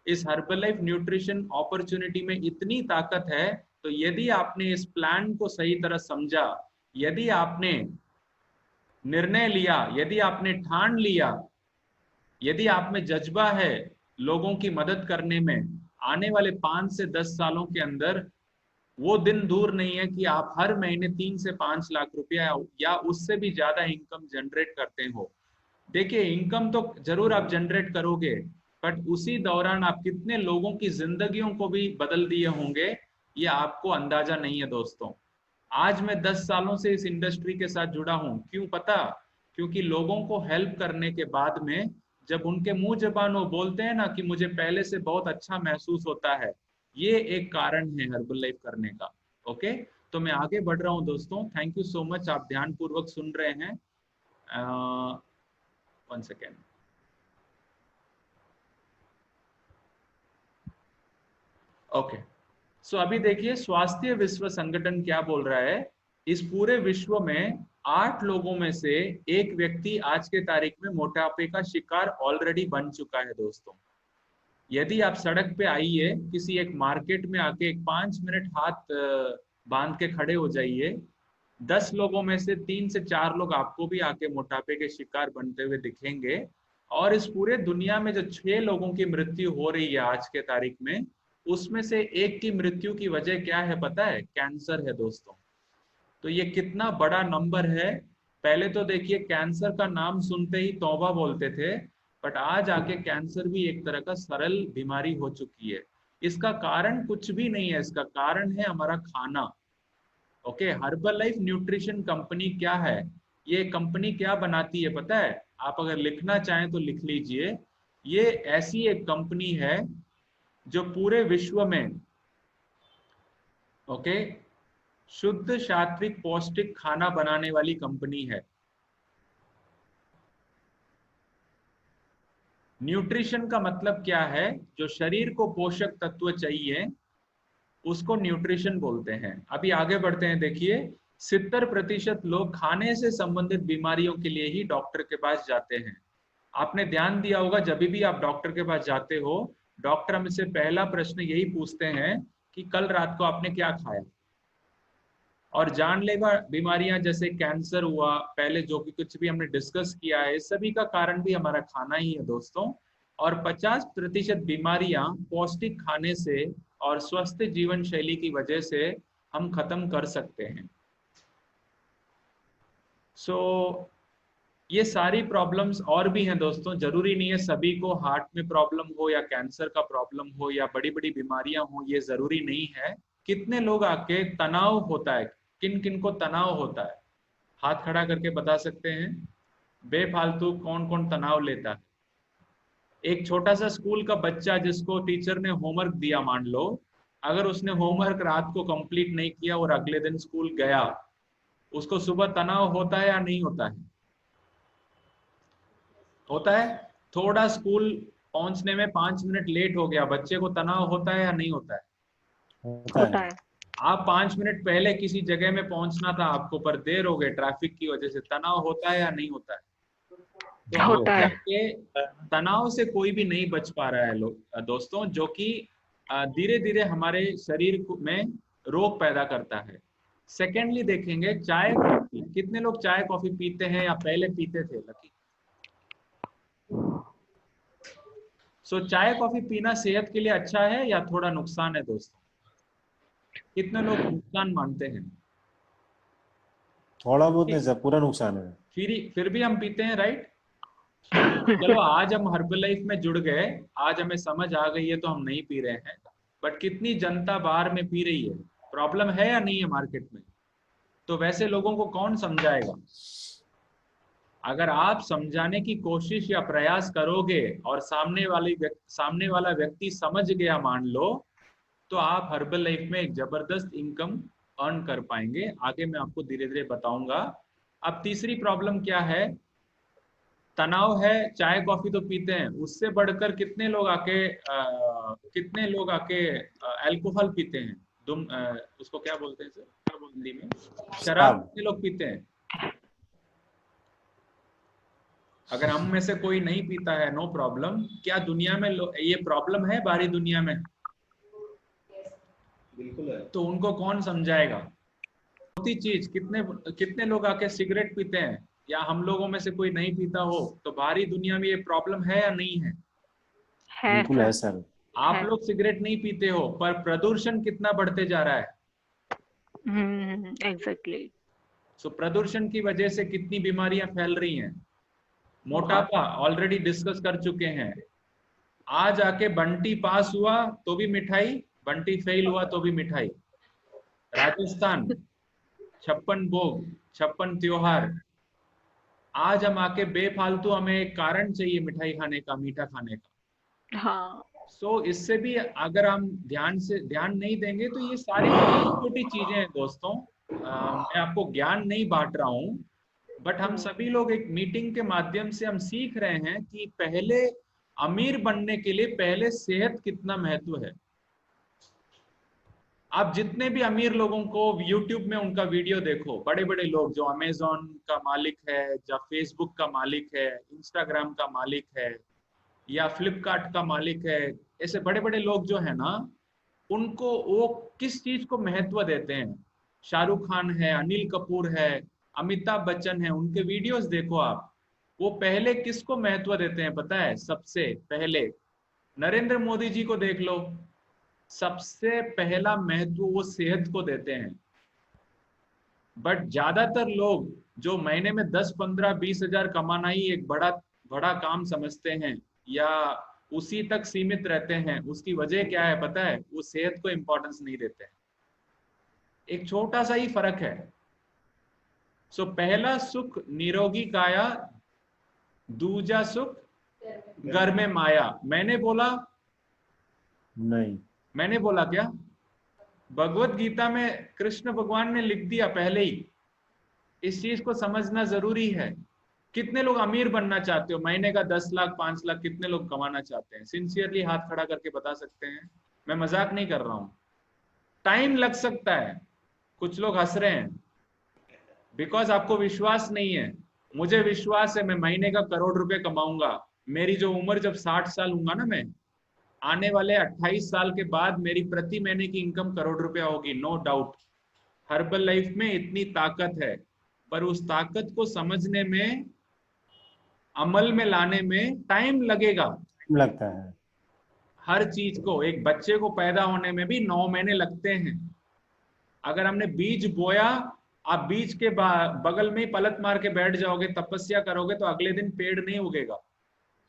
इस हर्बल लाइफ न्यूट्रिशन अपॉर्चुनिटी में इतनी ताकत है, तो यदि आपने इस प्लान को सही तरह समझा, यदि आपने निर्णय लिया, यदि आपने ठान लिया, यदि आप में जज्बा है लोगों की मदद करने में, आने वाले 5 से 10 सालों के अंदर वो दिन दूर नहीं है कि आप हर महीने 3 से 5 लाख रुपया या उससे भी ज्यादा इनकम जनरेट करते हो। देखिए, इनकम तो जरूर आप जनरेट करोगे, बट उसी दौरान आप कितने लोगों की जिंदगियों को भी बदल दिए होंगे, ये आपको अंदाजा नहीं है दोस्तों। आज मैं 10 सालों से इस इंडस्ट्री के साथ जुड़ा हूं। क्यों पता? क्योंकि लोगों को हेल्प करने के बाद में जब उनके मुंह जबान वो बोलते हैं ना कि मुझे पहले से बहुत अच्छा महसूस होता है, ये एक कारण है हर्बल लाइफ करने का। ओके, तो मैं आगे बढ़ रहा हूं दोस्तों। थैंक यू सो मच, आप ध्यान पूर्वक सुन रहे हैं। 1 सेकेंड। ओके, सो अभी देखिए स्वास्थ्य विश्व संगठन क्या बोल रहा है। इस पूरे विश्व में 8 लोगों में से एक व्यक्ति आज के तारीख में मोटापे का शिकार ऑलरेडी बन चुका है दोस्तों। यदि आप सड़क पे आइए, किसी एक मार्केट में आके एक 5 मिनट हाथ बांध के खड़े हो जाइए, 10 लोगों में से 3 से 4 लोग आपको भी आके मोटापे के शिकार बनते हुए दिखेंगे। और इस पूरे दुनिया में जो 6 लोगों की मृत्यु हो रही है आज के तारीख में, उसमें से एक की मृत्यु की वजह क्या है पता है? कैंसर है दोस्तों। तो ये कितना बड़ा नंबर है। पहले तो देखिए, कैंसर का नाम सुनते ही तौबा बोलते थे, बट आज आके कैंसर भी एक तरह का सरल बीमारी हो चुकी है। इसका कारण कुछ भी नहीं है, इसका कारण है हमारा खाना। Okay, herbal life nutrition company क्या है? ये कंपनी क्या बनाती है पता है? आप अगर लिखना चाहें तो लिख लीजिए। ये ऐसी एक कंपनी है जो पूरे विश्व में, ओके, शुद्ध सात्विक पौष्टिक खाना बनाने वाली कंपनी है। न्यूट्रिशन का मतलब क्या है? जो शरीर को पोषक तत्व चाहिए उसको न्यूट्रिशन बोलते हैं। अभी आगे बढ़ते हैं। देखिए 70% लोग खाने से संबंधित बीमारियों के लिए ही डॉक्टर के पास जाते हैं। आपने ध्यान दिया होगा जब भी आप डॉक्टर के पास जाते हो, डॉक्टर हमसे पहला प्रश्न यही पूछते हैं कि कल रात को आपने क्या खाया, और जानलेवा बीमारियां जैसे कैंसर हुआ, पहले जो कि कुछ भी हमने डिस्कस किया है, इस सभी का कारण भी हमारा खाना ही है दोस्तों। और 50% बीमारियां पौष्टिक खाने से और स्वस्थ जीवन शैली की वजह से हम खत्म कर सकते हैं। ये सारी प्रॉब्लम्स और भी हैं दोस्तों, जरूरी नहीं है सभी को हार्ट में प्रॉब्लम हो या कैंसर का प्रॉब्लम हो या बड़ी बड़ी बीमारियां हो, ये जरूरी नहीं है। कितने लोग आके तनाव होता है, किन किन को तनाव होता है, हाथ खड़ा करके बता सकते हैं? बेफालतू कौन कौन तनाव लेता है? एक छोटा सा स्कूल का बच्चा जिसको टीचर ने होमवर्क दिया, मान लो अगर उसने होमवर्क रात को कंप्लीट नहीं किया और अगले दिन स्कूल गया, उसको सुबह तनाव होता है या नहीं होता है? होता है। थोड़ा स्कूल पहुंचने में 5 मिनट लेट हो गया, बच्चे को तनाव होता है या नहीं होता है? होता है। आप 5 मिनट पहले किसी जगह में पहुंचना था आपको, पर देर हो गए ट्रैफिक की वजह से, तनाव होता है या नहीं होता है? तो होता है। के तनाव से कोई भी नहीं बच पा रहा है लोग दोस्तों, जो कि धीरे धीरे हमारे शरीर में रोग पैदा करता है। सेकेंडली देखेंगे चाय कॉफी, कितने लोग चाय कॉफी पीते हैं या पहले पीते थे? लकी। चाय कॉफी पीना सेहत के लिए अच्छा है या थोड़ा नुकसान है दोस्तों? कितने लोग नुकसान मानते हैं? थोड़ा बहुत नहीं सर, पूरा नुकसान है। फिर भी हम पीते हैं, राइट? चलो आज हम हर्बल लाइफ में जुड़ गए, आज हमें समझ आ गई है तो हम नहीं पी रहे हैं, बट कितनी जनता बाहर में पी रही है? प्रॉब्लम है या नहीं है मार्केट में? तो वैसे लोगों को कौन समझाएगा? अगर आप समझाने की कोशिश या प्रयास करोगे और सामने वाला व्यक्ति समझ गया मान लो, तो आप हर्बल लाइफ में एक जबरदस्त इनकम अर्न कर पाएंगे। आगे मैं आपको धीरे धीरे बताऊंगा। अब तीसरी प्रॉब्लम क्या है? तनाव है, चाय कॉफी तो पीते हैं, उससे बढ़कर कितने लोग आके अल्कोहल पीते हैं? उसको क्या बोलते हैं सर, क्या बोलते हिंदी में? शराब कितने लोग पीते हैं? अगर हम में से कोई नहीं पीता है, नो प्रॉब्लम। क्या दुनिया में ये प्रॉब्लम है बाहरी दुनिया में? बिल्कुल है। तो उनको कौन समझाएगा? चौथी चीज, कितने लोग आके सिगरेट पीते हैं? या हम लोगों में से कोई नहीं पीता हो, तो बाहरी दुनिया में ये प्रॉब्लम है या नहीं है? बिल्कुल है सर। आप लोग सिगरेट नहीं पीते हो, पर प्रदूषण कितना बढ़ते जा रहा है? एग्जैक्टली। प्रदूषण की वजह से कितनी बीमारियां फैल रही हैं? मोटापा ऑलरेडी डिस्कस कर चुके हैं। आज आके बंटी पास हुआ तो भी मिठाई, बंटी फेल हुआ तो भी मिठाई। राजस्थान 56 भोग, 56 त्योहार। आज हम आके बेफालतू, हमें एक कारण चाहिए मिठाई खाने का, मीठा खाने का। हाँ। इससे भी अगर हम ध्यान नहीं देंगे तो ये सारी छोटी चीजें हैं दोस्तों। मैं आपको ज्ञान नहीं बांट रहा हूँ, बट हम सभी लोग एक मीटिंग के माध्यम से हम सीख रहे हैं कि पहले अमीर बनने के लिए पहले सेहत कितना महत्व है। आप जितने भी अमीर लोगों को YouTube में उनका वीडियो देखो, बड़े बड़े लोग जो अमेजोन का मालिक है, या फेसबुक का मालिक है, इंस्टाग्राम का मालिक है, या फ्लिपकार्ट का मालिक है, ऐसे बड़े बड़े लोग जो है ना, उनको वो किस चीज को महत्व देते हैं? शाहरुख खान है, अनिल कपूर है, अमिताभ बच्चन है, उनके वीडियोस देखो आप। वो पहले किसको महत्व देते हैं पता है? सबसे पहले नरेंद्र मोदी जी को देख लो, सबसे पहला महत्व वो सेहत को देते हैं। बट ज्यादातर लोग जो महीने में 10, 15, 20 हजार कमाना ही एक बड़ा काम समझते हैं, या उसी तक सीमित रहते हैं। उसकी वजह क्या है पता है? वो सेहत को इंपॉर्टेंस नहीं देते हैं। एक छोटा सा ही फर्क है। सो पहला सुख निरोगी काया, दूजा सुख घर में माया। मैंने बोला नहीं, मैंने बोला क्या? भगवत गीता में कृष्ण भगवान ने लिख दिया पहले ही। इस चीज को समझना जरूरी है। कितने लोग अमीर बनना चाहते हो? महीने का 10 लाख 5 लाख कितने लोग कमाना चाहते हैं? सिंसियरली हाथ खड़ा करके बता सकते हैं? मैं मजाक नहीं कर रहा हूं। टाइम लग सकता है। कुछ लोग हंस रहे हैं बिकॉज आपको विश्वास नहीं है। मुझे विश्वास है मैं महीने का करोड़ रुपए कमाऊंगा। मेरी जो उम्र जब 60 साल होगा ना, मैं आने वाले 28 साल के बाद मेरी प्रति महीने की इनकम करोड़ रुपया होगी, नो डाउट। हर्बल लाइफ में इतनी ताकत है, पर उस ताकत को समझने में, अमल में लाने में टाइम लगेगा। लगता है। हर चीज को, एक बच्चे को पैदा होने में भी 9 महीने लगते हैं। अगर हमने बीज बोया, आप बीज के बगल में ही पलक मार के बैठ जाओगे, तपस्या करोगे, तो अगले दिन पेड़ नहीं उगेगा।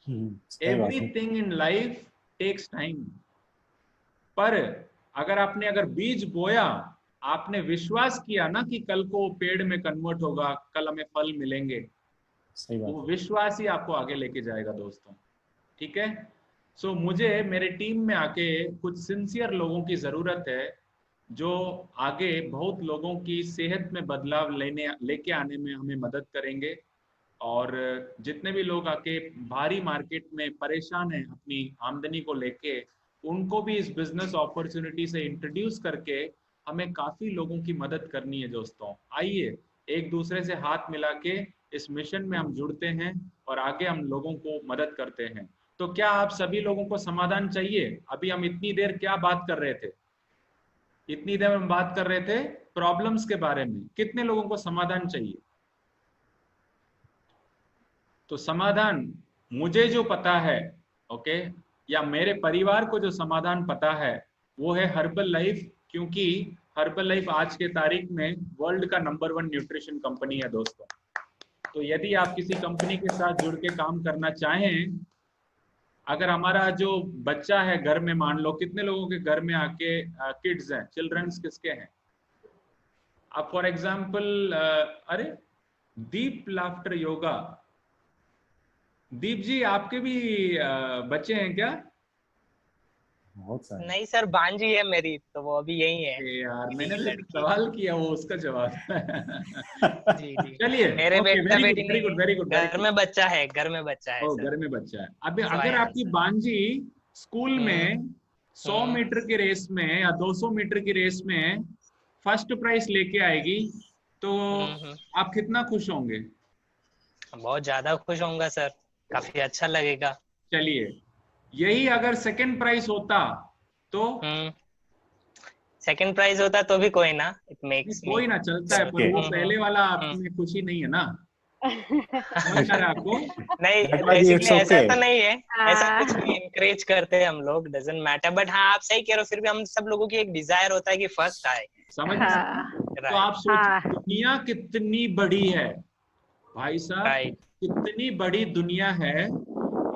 सही बात है। Everything in life takes time. पर अगर बीज बोया, आपने विश्वास किया ना कि कल को पेड़ में कन्वर्ट होगा, कल हमें फल मिलेंगे, सही बात वो है। विश्वास ही आपको आगे लेके जाएगा दोस्तों। ठीक है। सो मुझे मेरे टीम में आके कुछ सिंसियर लोगों की जरूरत है, जो आगे बहुत लोगों की सेहत में बदलाव लेके आने में हमें मदद करेंगे। और जितने भी लोग आके भारी मार्केट में परेशान हैं अपनी आमदनी को लेके, उनको भी इस बिजनेस अपॉर्चुनिटी से इंट्रोड्यूस करके हमें काफी लोगों की मदद करनी है दोस्तों। आइए एक दूसरे से हाथ मिला के इस मिशन में हम जुड़ते हैं और आगे हम लोगों को मदद करते हैं। तो क्या आप सभी लोगों को समाधान चाहिए? अभी हम इतनी देर क्या बात कर रहे थे? इतनी देर हम बात कर रहे थे प्रॉब्लम्स के बारे में। कितने लोगों को समाधान चाहिए? तो समाधान मुझे जो पता है, ओके, या मेरे परिवार को जो समाधान पता है, वो है हर्बल लाइफ। क्योंकि हर्बल लाइफ आज के तारीख में वर्ल्ड का नंबर 1 न्यूट्रिशन कंपनी है दोस्तों। तो यदि आप किसी कंपनी के साथ जुड़ के काम करना चाहें, अगर हमारा जो बच्चा है घर में, मान लो कितने लोगों के घर में आके किड्स हैं, चिल्ड्रंस किसके हैं? अब फॉर एग्जाम्पल, अरे दीप लाफ्टर योगा, दीप जी आपके भी बच्चे हैं क्या? बहुत सारे। नहीं सर, भांजी है मेरी, तो वो अभी यही है। यार इन्हीं मैंने की तो लड़की। सवाल किया, वो उसका जवाब। जी जी। चलिए, मेरे ओके, बेटा वेरी बेटी गुड, वेरी नहीं गुड, है, वेरी गुड, घर में बच्चा है, घर में बच्चा है ओ, सर। घर में बच्चा है। अभी So अगर I आपकी answer. बांजी स्कूल में 100 मीटर की रेस में या 200 मीटर की रेस में फर्स्ट प्राइज लेके आएगी, तो आप कितना खुश होंगे? बहुत ज्यादा खुश होऊंगा सर, काफी अच्छा लगेगा। चलिए, यही अगर सेकंड प्राइज होता तो? सेकंड प्राइज होता तो भी कोई ना, इट मेक्स मी। कोई ना चलता है, पर वो पहले वाला आपने खुशी नहीं है ना। समझ आ रहा है आपको? नहीं, बेसिकली ऐसा तो नहीं है, ऐसा कुछ नहीं, इंकरेज करते हैं हम लोग, डजंट मैटर। बट हाँ, आप सही कह रहे हो, फिर भी हम सब लोगों की एक डिजायर होता है कि फर्स्ट आए। समझ में? तो आप सोचिए दुनिया कितनी बड़ी है भाई साहब, कितनी बड़ी दुनिया है।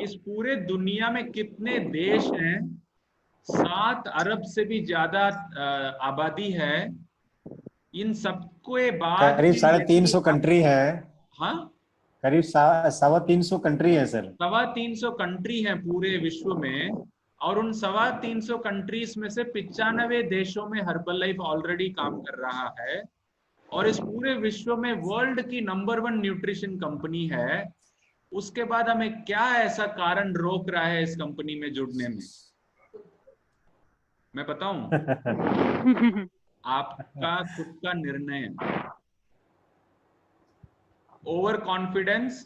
इस पूरे दुनिया में कितने देश हैं? 7 अरब से भी ज्यादा आबादी है। इन सबके बाद करीब 350 कंट्री है। हाँ, करीब 350 कंट्री है सर। 350 कंट्री है पूरे विश्व में, और उन 350 कंट्रीज में से 95 देशों में हर्बल लाइफ ऑलरेडी काम कर रहा है। और इस पूरे विश्व में वर्ल्ड की नंबर 1 न्यूट्रिशन कंपनी है। उसके बाद हमें क्या ऐसा कारण रोक रहा है इस कंपनी में जुड़ने में? मैं बताऊं? आपका खुद का निर्णय। ओवर कॉन्फिडेंस,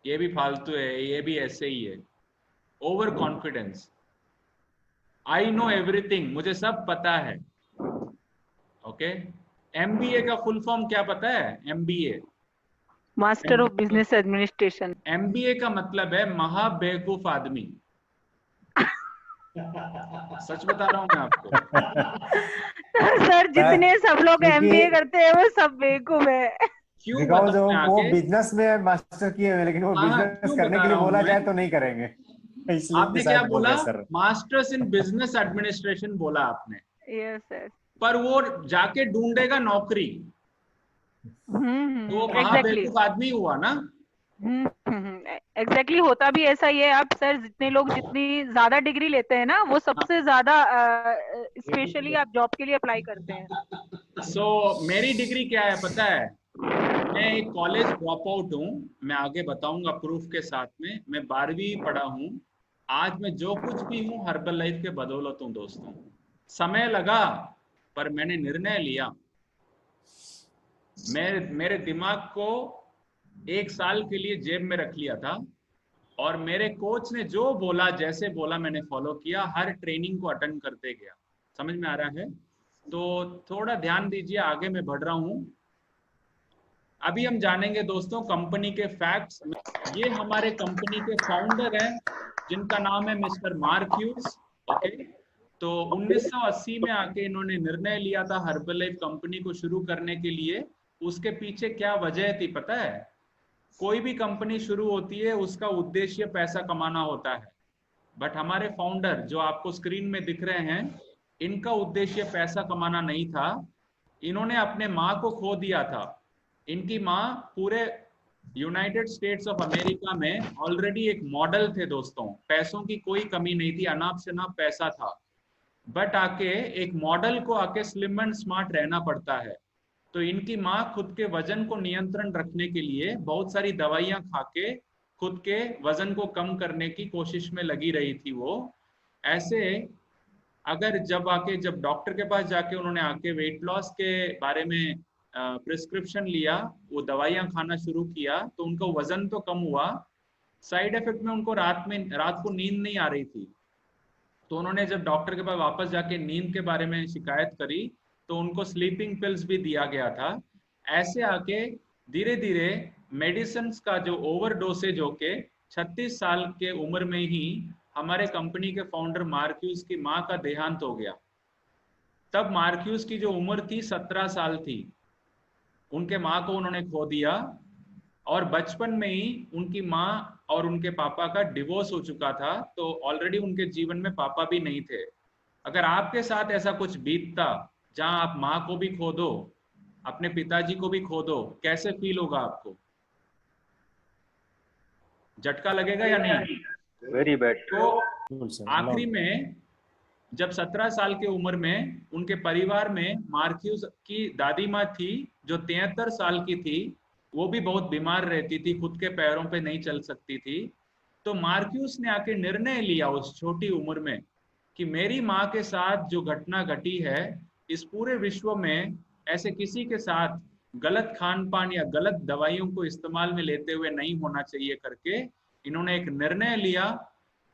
ये भी फालतू है, ये भी ऐसे ही है। Over confidence, I know everything, मुझे सब पता है। ओके, MBA का फुल फॉर्म क्या पता है? MBA, master of business administration. MBA का मतलब है महा बेवकूफ आदमी। सच बता रहा हूँ मैं आपको। सर जितने सब लोग MBA करते हैं वो सब बेवकूफ है। क्यों वो बिजनेस में मास्टर किए हुए, लेकिन वो बिजनेस करने के लिए बोला जाए तो नहीं करेंगे। आपने क्या बोला? मास्टर्स इन बिजनेस एडमिनिस्ट्रेशन बोला आपने। Yes sir. पर वो जाके ढूंढेगा नौकरी, तो महाबेवकूफ आदमी हुआ ना। एग्जैक्टली होता भी ऐसा ही है। अब सर जितने लोग जितनी ज्यादा डिग्री लेते हैं ना, वो सबसे ज्यादा स्पेशली आप जॉब के लिए अप्लाई करते हैं। सो मेरी डिग्री क्या है पता है? मैं एक कॉलेज ड्रॉप आउट हूँ, मैं आगे बताऊंगा प्रूफ के साथ में। मैं 12वीं पढ़ा हूँ। आज मैं जो कुछ भी हूँ हर्बल लाइफ के बदौलत हूँ दोस्तों। समय लगा पर मैंने निर्णय लिया। मेरे दिमाग को 1 साल के लिए जेब में रख लिया था, और मेरे कोच ने जो बोला, जैसे बोला, मैंने फॉलो किया। हर ट्रेनिंग को अटेंड करते गया। समझ में आ रहा है? तो थोड़ा ध्यान दीजिए, आगे मैं बढ़ रहा हूँ। अभी हम जानेंगे दोस्तों कंपनी के फैक्ट्स। ये हमारे कंपनी के फाउंडर हैं, जिनका नाम है मिस्टर मार्क ह्यूज। ओके, तो 1980 में आके इन्होंने निर्णय लिया था हर्बल लाइफ कंपनी को शुरू करने के लिए। उसके पीछे क्या वजह थी पता है? कोई भी कंपनी शुरू होती है, उसका उद्देश्य पैसा कमाना होता है। बट हमारे फाउंडर जो आपको स्क्रीन में दिख रहे हैं, इनका उद्देश्य पैसा कमाना नहीं था। इन्होंने अपने माँ को खो दिया था। इनकी माँ पूरे यूनाइटेड स्टेट्स ऑफ अमेरिका में ऑलरेडी एक मॉडल थे दोस्तों। पैसों की कोई कमी नहीं थी, अनाप शनाप पैसा था। बट आके एक मॉडल को आके स्लिम एंड स्मार्ट रहना पड़ता है। तो इनकी माँ खुद के वजन को नियंत्रण रखने के लिए बहुत सारी दवाइयां खा के खुद के वजन को कम करने की कोशिश में लगी रही थी वो। ऐसे अगर जब डॉक्टर के पास जाके उन्होंने आके वेट लॉस के बारे में प्रिस्क्रिप्शन लिया, वो दवाइयां खाना शुरू किया, तो उनका वजन तो कम हुआ। साइड इफेक्ट में उनको रात को नींद नहीं आ रही थी। तो उन्होंने जब डॉक्टर के पास वापस जाके नींद के बारे में शिकायत करी, तो उनको स्लीपिंग पिल्स भी दिया गया था। ऐसे आके धीरे धीरे मेडिसिन का जो ओवरडोसेज होके 36 साल के उम्र में ही हमारे कंपनी के फाउंडर मार्क्यूस की माँ का देहांत हो गया। तब मार्क्यूस की जो उम्र थी 17 साल थी। उनके माँ को उन्होंने खो दिया, और बचपन में ही उनकी माँ और उनके पापा का डिवोर्स हो चुका था। तो ऑलरेडी उनके जीवन में पापा भी नहीं थे। अगर आपके साथ ऐसा कुछ बीतता जहां आप माँ को भी खो दो, अपने पिताजी को भी खो दो, कैसे फील होगा आपको? झटका लगेगा या नहीं? Very bad. तो आखिरी में जब 17 साल की उम्र में उनके परिवार में मार्क्यूस की दादी माँ थी, जो 73 साल की थी। वो भी बहुत बीमार रहती थी, खुद के पैरों पे नहीं चल सकती थी। तो मार्क्यूस ने आके निर्णय लिया उस छोटी उम्र में कि मेरी माँ के साथ जो घटना घटी है, इस पूरे विश्व में ऐसे किसी के साथ गलत खान पान या गलत दवाइयों को इस्तेमाल में लेते हुए नहीं होना चाहिए करके इन्होंने एक निर्णय लिया।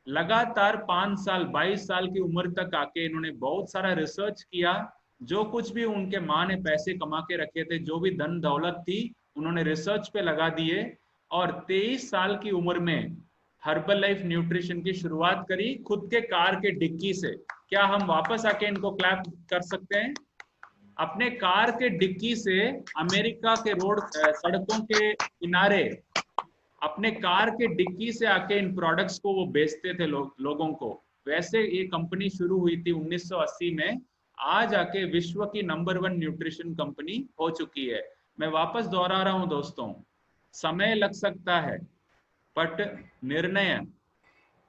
लगातार 5 साल 22 साल की उम्र तक आके इन्होंने बहुत सारा रिसर्च किया। जो कुछ भी उनके माँ ने पैसे कमा के रखे थे, जो भी धन दौलत थी, उन्होंने रिसर्च पे लगा दिए। और 23 साल की उम्र में हर्बल लाइफ न्यूट्रिशन की शुरुआत करी, खुद के कार के डिक्की से। क्या हम वापस आके इनको क्लैप कर सकते हैं? अपने कार के डिक्की से अमेरिका के रोड सड़कों के किनारे अपने कार के डिक्की से आके इन प्रोडक्ट्स को वो बेचते थे लोगों को। वैसे ये कंपनी शुरू हुई थी 1980 में। आज आके विश्व की नंबर 1 न्यूट्रिशन कंपनी हो चुकी है। मैं वापस दोहरा रहा हूं दोस्तों, समय लग सकता है बट निर्णय,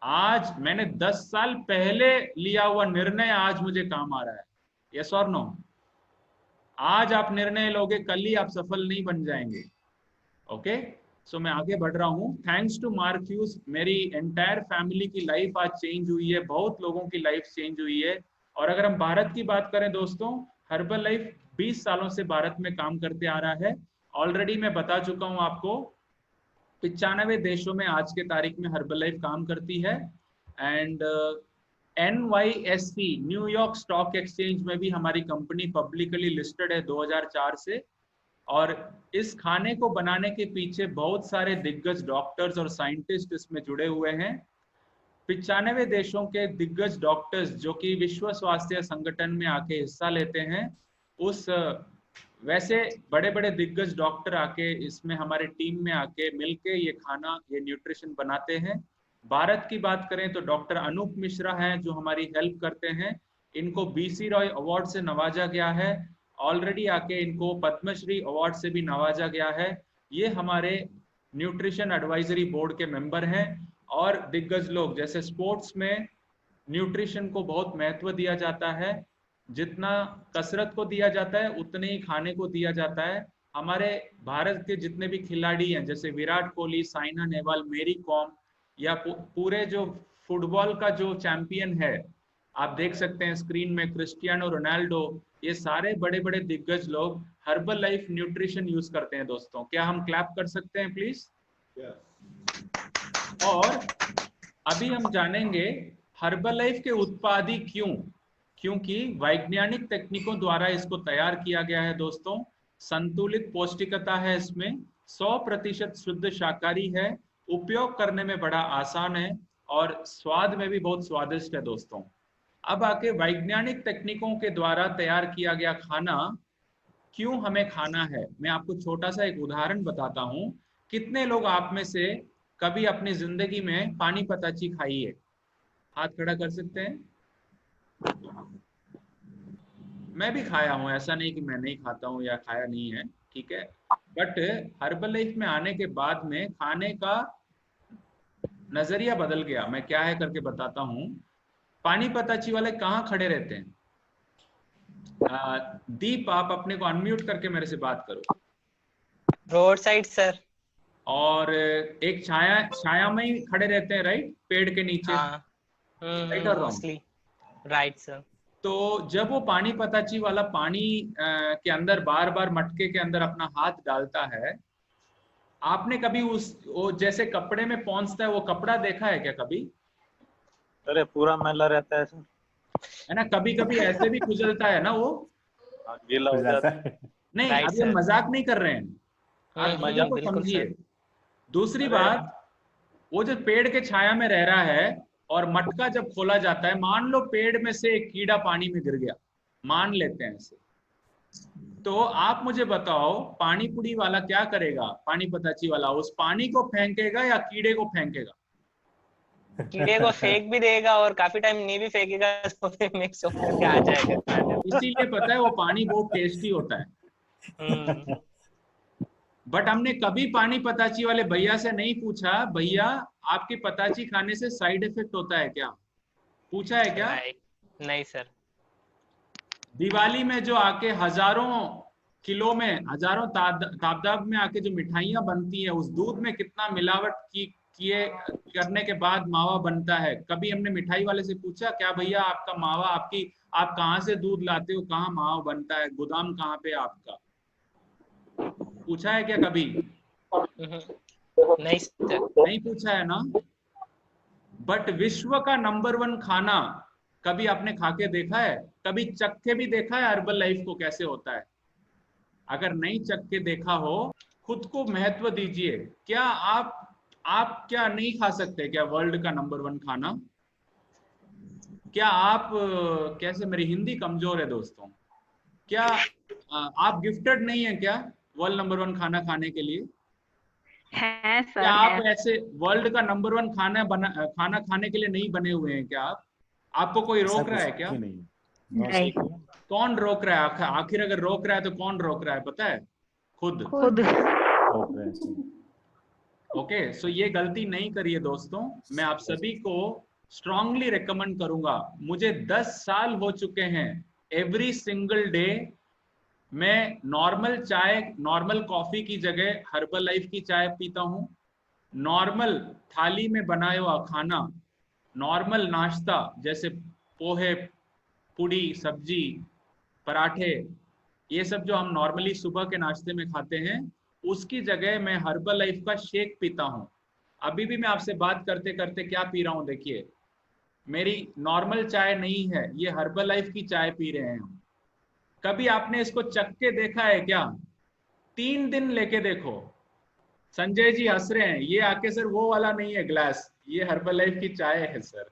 आज मैंने 10 साल पहले लिया हुआ निर्णय आज मुझे काम आ रहा है। यस और नो? आज आप निर्णय लोगे, कल ही आप सफल नहीं बन जाएंगे। ओके, सो मैं आगे बढ़ रहा हूँ। थैंक्स टू मार्क ह्यूज मेरी एंटायर फैमिली की लाइफ आज चेंज हुई है, बहुत लोगों की लाइफ चेंज हुई है। और अगर हम भारत की बात करें दोस्तों, हर्बल लाइफ 20 सालों से भारत में काम करते आ रहा है। ऑलरेडी मैं बता चुका हूं आपको, 95 देशों में आज के तारीख में हर्बल लाइफ काम करती है। And NYSE New York stock exchange में भी हमारी कंपनी पब्लिकली लिस्टेड है 2004 से। और इस खाने को बनाने के पीछे बहुत सारे दिग्गज डॉक्टर्स और साइंटिस्ट इसमें जुड़े हुए हैं। 95 देशों के दिग्गज डॉक्टर्स जो कि विश्व स्वास्थ्य संगठन में आके हिस्सा लेते हैं, उस वैसे बड़े बड़े दिग्गज डॉक्टर आके इसमें हमारे टीम में आके मिलके ये खाना, ये न्यूट्रिशन बनाते हैं। भारत की बात करें तो डॉक्टर अनूप मिश्रा हैं जो हमारी हेल्प करते हैं। इनको बीसी रॉय अवार्ड से नवाजा गया है, ऑलरेडी आके इनको पद्मश्री अवार्ड से भी नवाजा गया है। ये हमारे न्यूट्रिशन एडवाइजरी बोर्ड के मेंबर हैं और दिग्गज लोग, जैसे स्पोर्ट्स में न्यूट्रिशन को बहुत महत्व दिया जाता है, जितना कसरत को दिया जाता है उतने ही खाने को दिया जाता है। हमारे भारत के जितने भी खिलाड़ी हैं जैसे विराट कोहली, साइना नेहवाल, मेरी कॉम या पूरे जो फुटबॉल का जो चैंपियन है, आप देख सकते हैं स्क्रीन में क्रिस्टियानो रोनाल्डो, ये सारे बड़े बड़े दिग्गज लोग हर्बल लाइफ न्यूट्रिशन यूज करते हैं। दोस्तों क्या हम क्लैप कर सकते हैं प्लीज? और अभी हम जानेंगे हर्बल लाइफ के उत्पादी क्यों, क्योंकि वैज्ञानिक तकनीकों द्वारा इसको तैयार किया गया है। दोस्तों संतुलित पौष्टिकता है इसमें, 100% शुद्ध शाकाहारी है, उपयोग करने में बड़ा आसान है और स्वाद में भी बहुत स्वादिष्ट है। दोस्तों अब आके वैज्ञानिक तकनीकों के द्वारा तैयार किया गया खाना क्यों हमें खाना है। मैं आपको छोटा सा एक उदाहरण बताता हूँ। कितने लोग आप में से कभी अपनी जिंदगी में पानी पताची खाई है? हाथ खड़ा कर सकते हैं। मैं भी खाया हूँ, ऐसा नहीं कि मैं नहीं खाता हूँ या खाया नहीं है, ठीक है। बट हर्बल लाइफ में आने के बाद में खाने का नजरिया बदल गया। मैं क्या है करके बताता हूँ। पानी पताची वाले कहाँ खड़े रहते हैं? दीप आप अपने को अनम्यूट करके मेरे से बात करो। Road side sir. और एक छाया में ही खड़े रहते हैं, राइट? पेड़ के नीचे। राइट और रॉन्ग? Right sir. तो जब वो पानी पताची वाला पानी के अंदर बार बार मटके के अंदर अपना हाथ डालता है, आपने कभी वो जैसे कपड़े में पहुंचता है वो कपड़ा देखा है क्या कभी? अरे पूरा मैला रहता है सर, है ना। कभी कभी ऐसे भी खुजलता है ना, वो गीला हो जाता है। नहीं, अभी हम मजाक नहीं कर रहे हैं, आप मजाक को समझिए। दूसरी बात, वो जो पेड़ के छाया में रह रहा है और मटका जब खोला जाता है, मान लो पेड़ में से एक कीड़ा पानी में गिर गया, मान लेते हैं ऐसे, तो आप मुझे बताओ पानी पुरी वाला क्या करेगा? पानी पताची वाला उस पानी को फेंकेगा या कीड़े को फेंकेगा? कीड़े को फेंक भी देगा और काफी टाइम नहीं भी फेंकेगा तो फिर मिक्स होकर के आ जाएगा। इसीलिए पता है वो पानी बहुत टेस्टी होता है। बट हमने कभी पानी पताची वाले भैया से नहीं पूछा, भैया आपकी पताची खाने से साइड इफेक्ट होता है क्या? पूछा है क्या? नहीं सर। दिवाली में जो आके हजारों किलो में, हजारों तादाद में आके जो मिठाइयां बनती है, उस दूध में कितना मिलावट किए करने के बाद मावा बनता है? कभी हमने मिठाई वाले से पूछा क्या भैया आपका मावा, आप कहाँ से दूध लाते हो, कहाँ मावा बनता है, गोदाम कहाँ पे आपका? पूछा है क्या कभी? नहीं सर। नहीं पूछा है ना। बट विश्व का नंबर 1 खाना कभी आपने खा के देखा है? कभी चख के भी देखा है हर्बल लाइफ को कैसे होता है? अगर नहीं चख के देखा हो, खुद को महत्व दीजिए। क्या आप क्या नहीं खा सकते क्या वर्ल्ड का नंबर 1 खाना? क्या आप कैसे, मेरी हिंदी कमजोर है दोस्तों, क्या आप गिफ्टेड नहीं है क्या वर्ल्ड नंबर 1 खाना खाने के लिए? है सर। क्या आप ऐसे वर्ल्ड का नंबर 1 खाना खाने के लिए नहीं बने हुए हैं क्या? आपको कोई रोक रहा है क्या? नहीं। कौन रोक रहा है? आखिर अगर रोक रहा है तो कौन रोक रहा है पता है? खुद। ओके, सो ये गलती नहीं करिए दोस्तों। मैं आप सभी को स्ट्रांगली रिकमेंड करूंगा। मुझे 10 साल हो चुके हैं, एवरी सिंगल डे मैं नॉर्मल चाय, नॉर्मल कॉफी की जगह हर्बल लाइफ की चाय पीता हूँ। नॉर्मल थाली में बनाया हुआ खाना, नॉर्मल नाश्ता जैसे पोहे, पूड़ी, सब्जी, पराठे, ये सब जो हम नॉर्मली सुबह के नाश्ते में खाते हैं, उसकी जगह मैं हर्बल लाइफ का शेक पीता हूँ। अभी भी मैं आपसे बात करते करते क्या पी रहा हूँ देखिए, मेरी नॉर्मल चाय नहीं है, ये हर्बल लाइफ की चाय पी रहे हैं हम। कभी आपने इसको चख के देखा है क्या? 3 दिन लेके देखो। संजय जी हंस रहे हैं, ये आके सर वो वाला नहीं है ग्लास, ये हर्बल लाइफ की चाय है सर।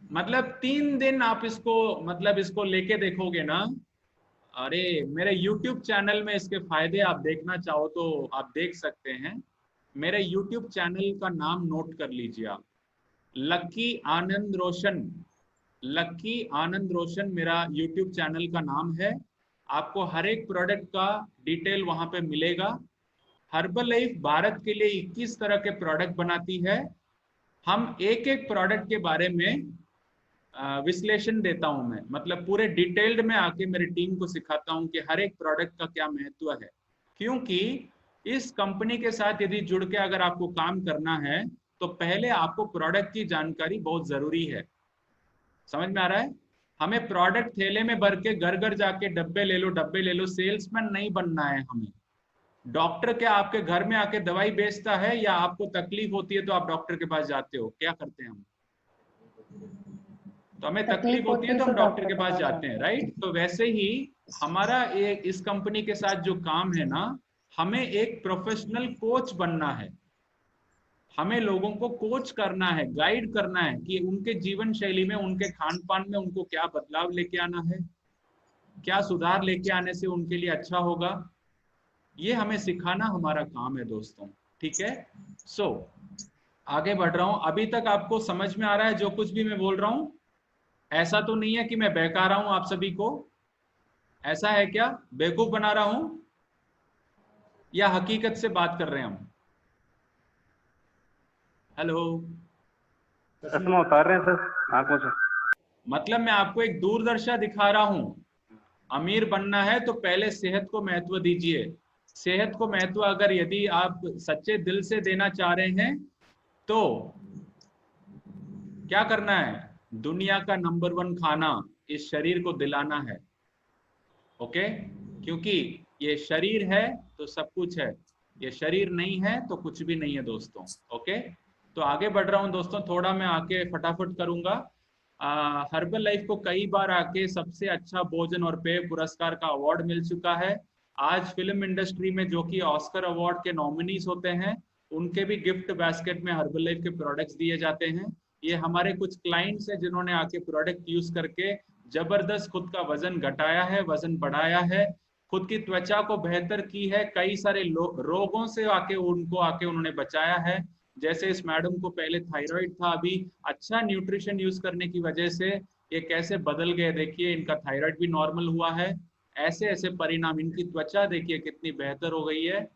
मतलब 3 दिन आप इसको लेके देखोगे ना, अरे मेरे YouTube चैनल में इसके फायदे आप देखना चाहो तो आप देख सकते हैं। मेरे YouTube चैनल का नाम नोट कर लीजिए आप, लकी आनंद रोशन लक्की आनंद रोशन मेरा यूट्यूब चैनल का नाम है। आपको हर एक प्रोडक्ट का डिटेल वहां पे मिलेगा। हर्बल लाइफ भारत के लिए 21 तरह के प्रोडक्ट बनाती है। हम एक एक प्रोडक्ट के बारे में विश्लेषण देता हूं मैं, मतलब पूरे डिटेल्ड में आके मेरी टीम को सिखाता हूं कि हर एक प्रोडक्ट का क्या महत्व है। क्योंकि इस कंपनी के साथ यदि जुड़ के अगर आपको काम करना है तो पहले आपको प्रोडक्ट की जानकारी बहुत जरूरी है। समझ में आ रहा है? हमें प्रोडक्ट थैले में भर के घर घर जाके डब्बे ले लो, सेल्समैन नहीं बनना है हमें। डॉक्टर क्या आपके घर में आके दवाई बेचता है, या आपको तकलीफ होती है तो आप डॉक्टर के पास जाते हो? क्या करते हैं हम? तो हमें तकलीफ होती है तो हम डॉक्टर के पास जाते हैं, राइट? तो वैसे ही हमारा एक इस कंपनी के साथ जो काम है ना, हमें एक प्रोफेशनल कोच बनना है। हमें लोगों को कोच करना है, गाइड करना है कि उनके जीवन शैली में, उनके खान पान में उनको क्या बदलाव लेके आना है, क्या सुधार लेके आने से उनके लिए अच्छा होगा। ये हमें सिखाना हमारा काम है दोस्तों, ठीक है? सो आगे बढ़ रहा हूं। अभी तक आपको समझ में आ रहा है जो कुछ भी मैं बोल रहा हूं? ऐसा तो नहीं है कि मैं बहका रहा हूं आप सभी को? ऐसा है क्या? बेवकूफ बना रहा हूं या हकीकत से बात कर रहे हैं हम? हेलो, चश्मा उतार रहे हैं सर आंखों से। मतलब मैं आपको एक दूरदर्शा दिखा रहा हूं। अमीर बनना है तो पहले सेहत को महत्व दीजिए। सेहत को महत्व अगर यदि आप सच्चे दिल से देना चाह रहे हैं तो क्या करना है? दुनिया का नंबर 1 खाना इस शरीर को दिलाना है। ओके? क्योंकि ये शरीर है तो सब कुछ है, ये शरीर नहीं है तो कुछ भी नहीं है दोस्तों। ओके? तो आगे बढ़ रहा हूं दोस्तों, थोड़ा मैं आके फटाफट करूंगा। हर्बल लाइफ को कई बार आके सबसे अच्छा भोजन और पेय पुरस्कार का अवार्ड मिल चुका है। आज फिल्म इंडस्ट्री में जो कि ऑस्कर अवार्ड के नॉमिनीज होते हैं, उनके भी गिफ्ट बास्केट में हर्बल लाइफ के प्रोडक्ट्स दिए जाते हैं। ये हमारे कुछ क्लाइंट्स हैं जिन्होंने आके प्रोडक्ट यूज करके जबरदस्त खुद का वजन घटाया है, वजन बढ़ाया है, खुद की त्वचा को बेहतर की है, कई सारे रोगों से आके उन्होंने बचाया है। जैसे इस मैडम को पहले थायराइड था, अभी अच्छा न्यूट्रिशन यूज करने की वजह से ये कैसे बदल गए, देखिए इनका थायराइड भी नॉर्मल हुआ है। ऐसे ऐसे परिणाम, इनकी त्वचा देखिए कितनी बेहतर हो गई है।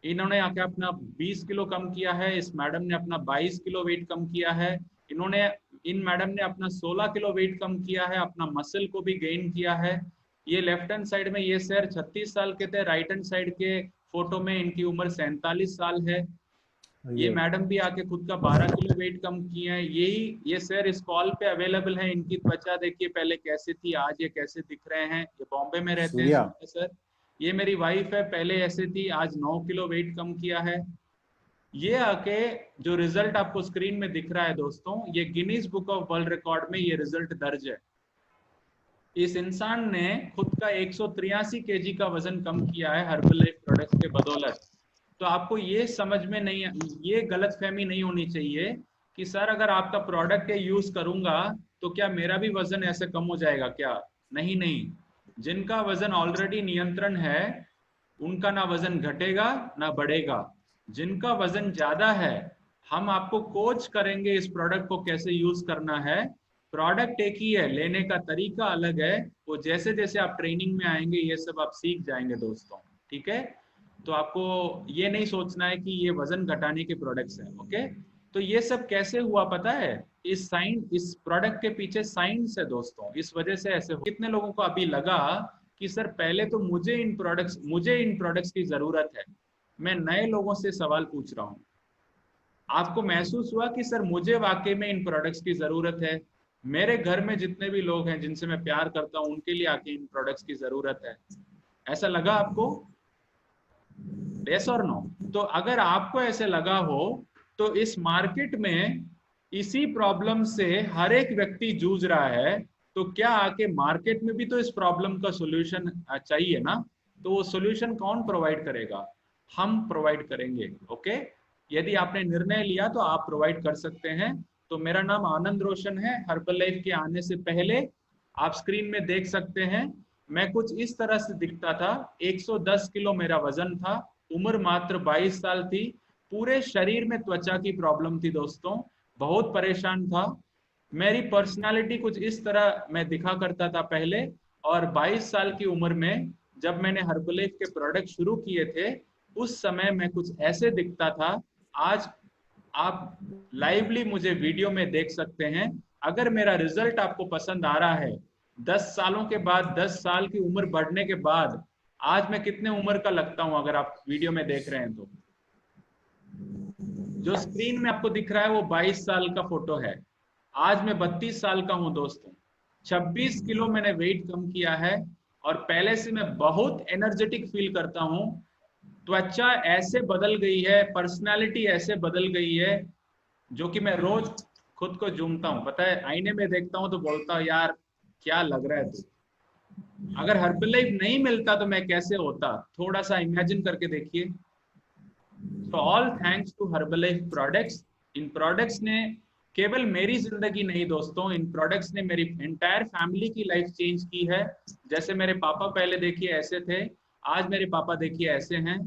इन्होंने आके अपना 20 किलो कम किया है, इस मैडम ने अपना 22 किलो वेट कम किया है, इन मैडम ने अपना 16 किलो वेट कम किया है, अपना मसल को भी गेन किया है। ये लेफ्ट हैंड साइड में ये सर 36 साल के थे, राइट हैंड साइड के फोटो में इनकी उम्र 47 साल है। ये मैडम भी आके खुद का 12 किलो वेट कम किए हैं। ये सर इस कॉल पे अवेलेबल है। इनकी त्वचा देखिए पहले कैसे थी, आज ये कैसे दिख रहे हैं। ये बॉम्बे में रहते हैं सर। ये मेरी वाइफ है, पहले ऐसे थी, आज 9 किलो वेट कम किया है। ये आके जो रिजल्ट आपको स्क्रीन में दिख रहा है दोस्तों, ये Guinness book of world record में ये रिजल्ट दर्ज है। इस इंसान ने खुद का 183 केजी का वजन कम किया है हर्बल लाइफ प्रोडक्ट्स के बदौलत। तो आपको ये समझ में नहीं, ये गलतफहमी नहीं होनी चाहिए कि सर अगर आपका प्रोडक्ट यूज करूंगा तो क्या मेरा भी वजन ऐसे कम हो जाएगा क्या? नहीं नहीं, जिनका वजन ऑलरेडी नियंत्रण है उनका ना वजन घटेगा ना बढ़ेगा। जिनका वजन ज्यादा है, हम आपको कोच करेंगे इस प्रोडक्ट को कैसे यूज करना है। प्रोडक्ट एक ही है, लेने का तरीका अलग है। वो जैसे जैसे आप ट्रेनिंग में आएंगे ये सब आप सीख जाएंगे दोस्तों, ठीक है? तो आपको ये नहीं सोचना है कि ये वजन घटाने के प्रोडक्ट्स हैं। ओके? तो ये सब कैसे हुआ पता है? इस प्रोडक्ट के पीछे साइंस है दोस्तों, इस वजह से ऐसे हो। कितने लोगों को अभी लगा कि सर पहले तो मुझे इन प्रोडक्ट्स की जरूरत है। मैं नए लोगों से सवाल पूछ रहा हूँ, आपको महसूस हुआ कि सर मुझे वाकई में इन प्रोडक्ट्स की जरूरत है? मेरे घर में जितने भी लोग हैं जिनसे मैं प्यार करता हूँ उनके लिए आके इन प्रोडक्ट्स की जरूरत है, ऐसा लगा आपको? यस और नो? तो अगर आपको ऐसे लगा हो तो इस मार्केट में इसी प्रॉब्लम से हर एक व्यक्ति जूझ रहा है, तो क्या आके मार्केट में भी तो इस प्रॉब्लम का सॉल्यूशन चाहिए ना? तो वो सॉल्यूशन कौन प्रोवाइड करेगा? हम प्रोवाइड करेंगे। ओके? यदि आपने निर्णय लिया तो आप प्रोवाइड कर सकते हैं। तो मेरा नाम आनंद रोशन है। हर्बल लाइफ के आने से पहले आप स्क्रीन में देख सकते हैं मैं कुछ इस तरह से दिखता था। 110 किलो मेरा वजन था, उम्र मात्र 22 साल थी, पूरे शरीर में त्वचा की प्रॉब्लम थी दोस्तों, बहुत परेशान था। मेरी पर्सनालिटी कुछ इस तरह मैं दिखा करता था पहले, और 22 साल की उम्र में जब मैंने हर्बलाइफ के प्रोडक्ट शुरू किए थे उस समय मैं कुछ ऐसे दिखता था। आज आप लाइवली मुझे वीडियो में देख सकते हैं। अगर मेरा रिजल्ट आपको पसंद आ रहा है 10 सालों के बाद, 10 साल की उम्र बढ़ने के बाद, आज मैं कितने उम्र का लगता हूं अगर आप वीडियो में देख रहे हैं तो? जो स्क्रीन में आपको दिख रहा है वो 22 साल का फोटो है। आज मैं 32 साल का हूं दोस्तों। 26 किलो मैंने वेट कम किया है और पहले से मैं बहुत एनर्जेटिक फील करता हूं। त्वचा ऐसे बदल गई है, पर्सनालिटी ऐसे बदल गई है, जो कि मैं रोज खुद को झूमता हूं। पता है, आईने में देखता हूं तो बोलता हूं यार क्या लग रहा है तू। अगर हर्बलाइफ नहीं मिलता तो मैं कैसे होता, थोड़ा सा इमेजिन करके देखिए। तो all thanks to Herbalife products. इन प्रोडक्ट्स ने केवल मेरी जिंदगी नहीं दोस्तों, इन प्रोडक्ट्स ने मेरी एंटायर फैमिली की लाइफ चेंज की है। जैसे मेरे पापा पहले देखिए ऐसे थे, आज मेरे पापा देखिए ऐसे हैं।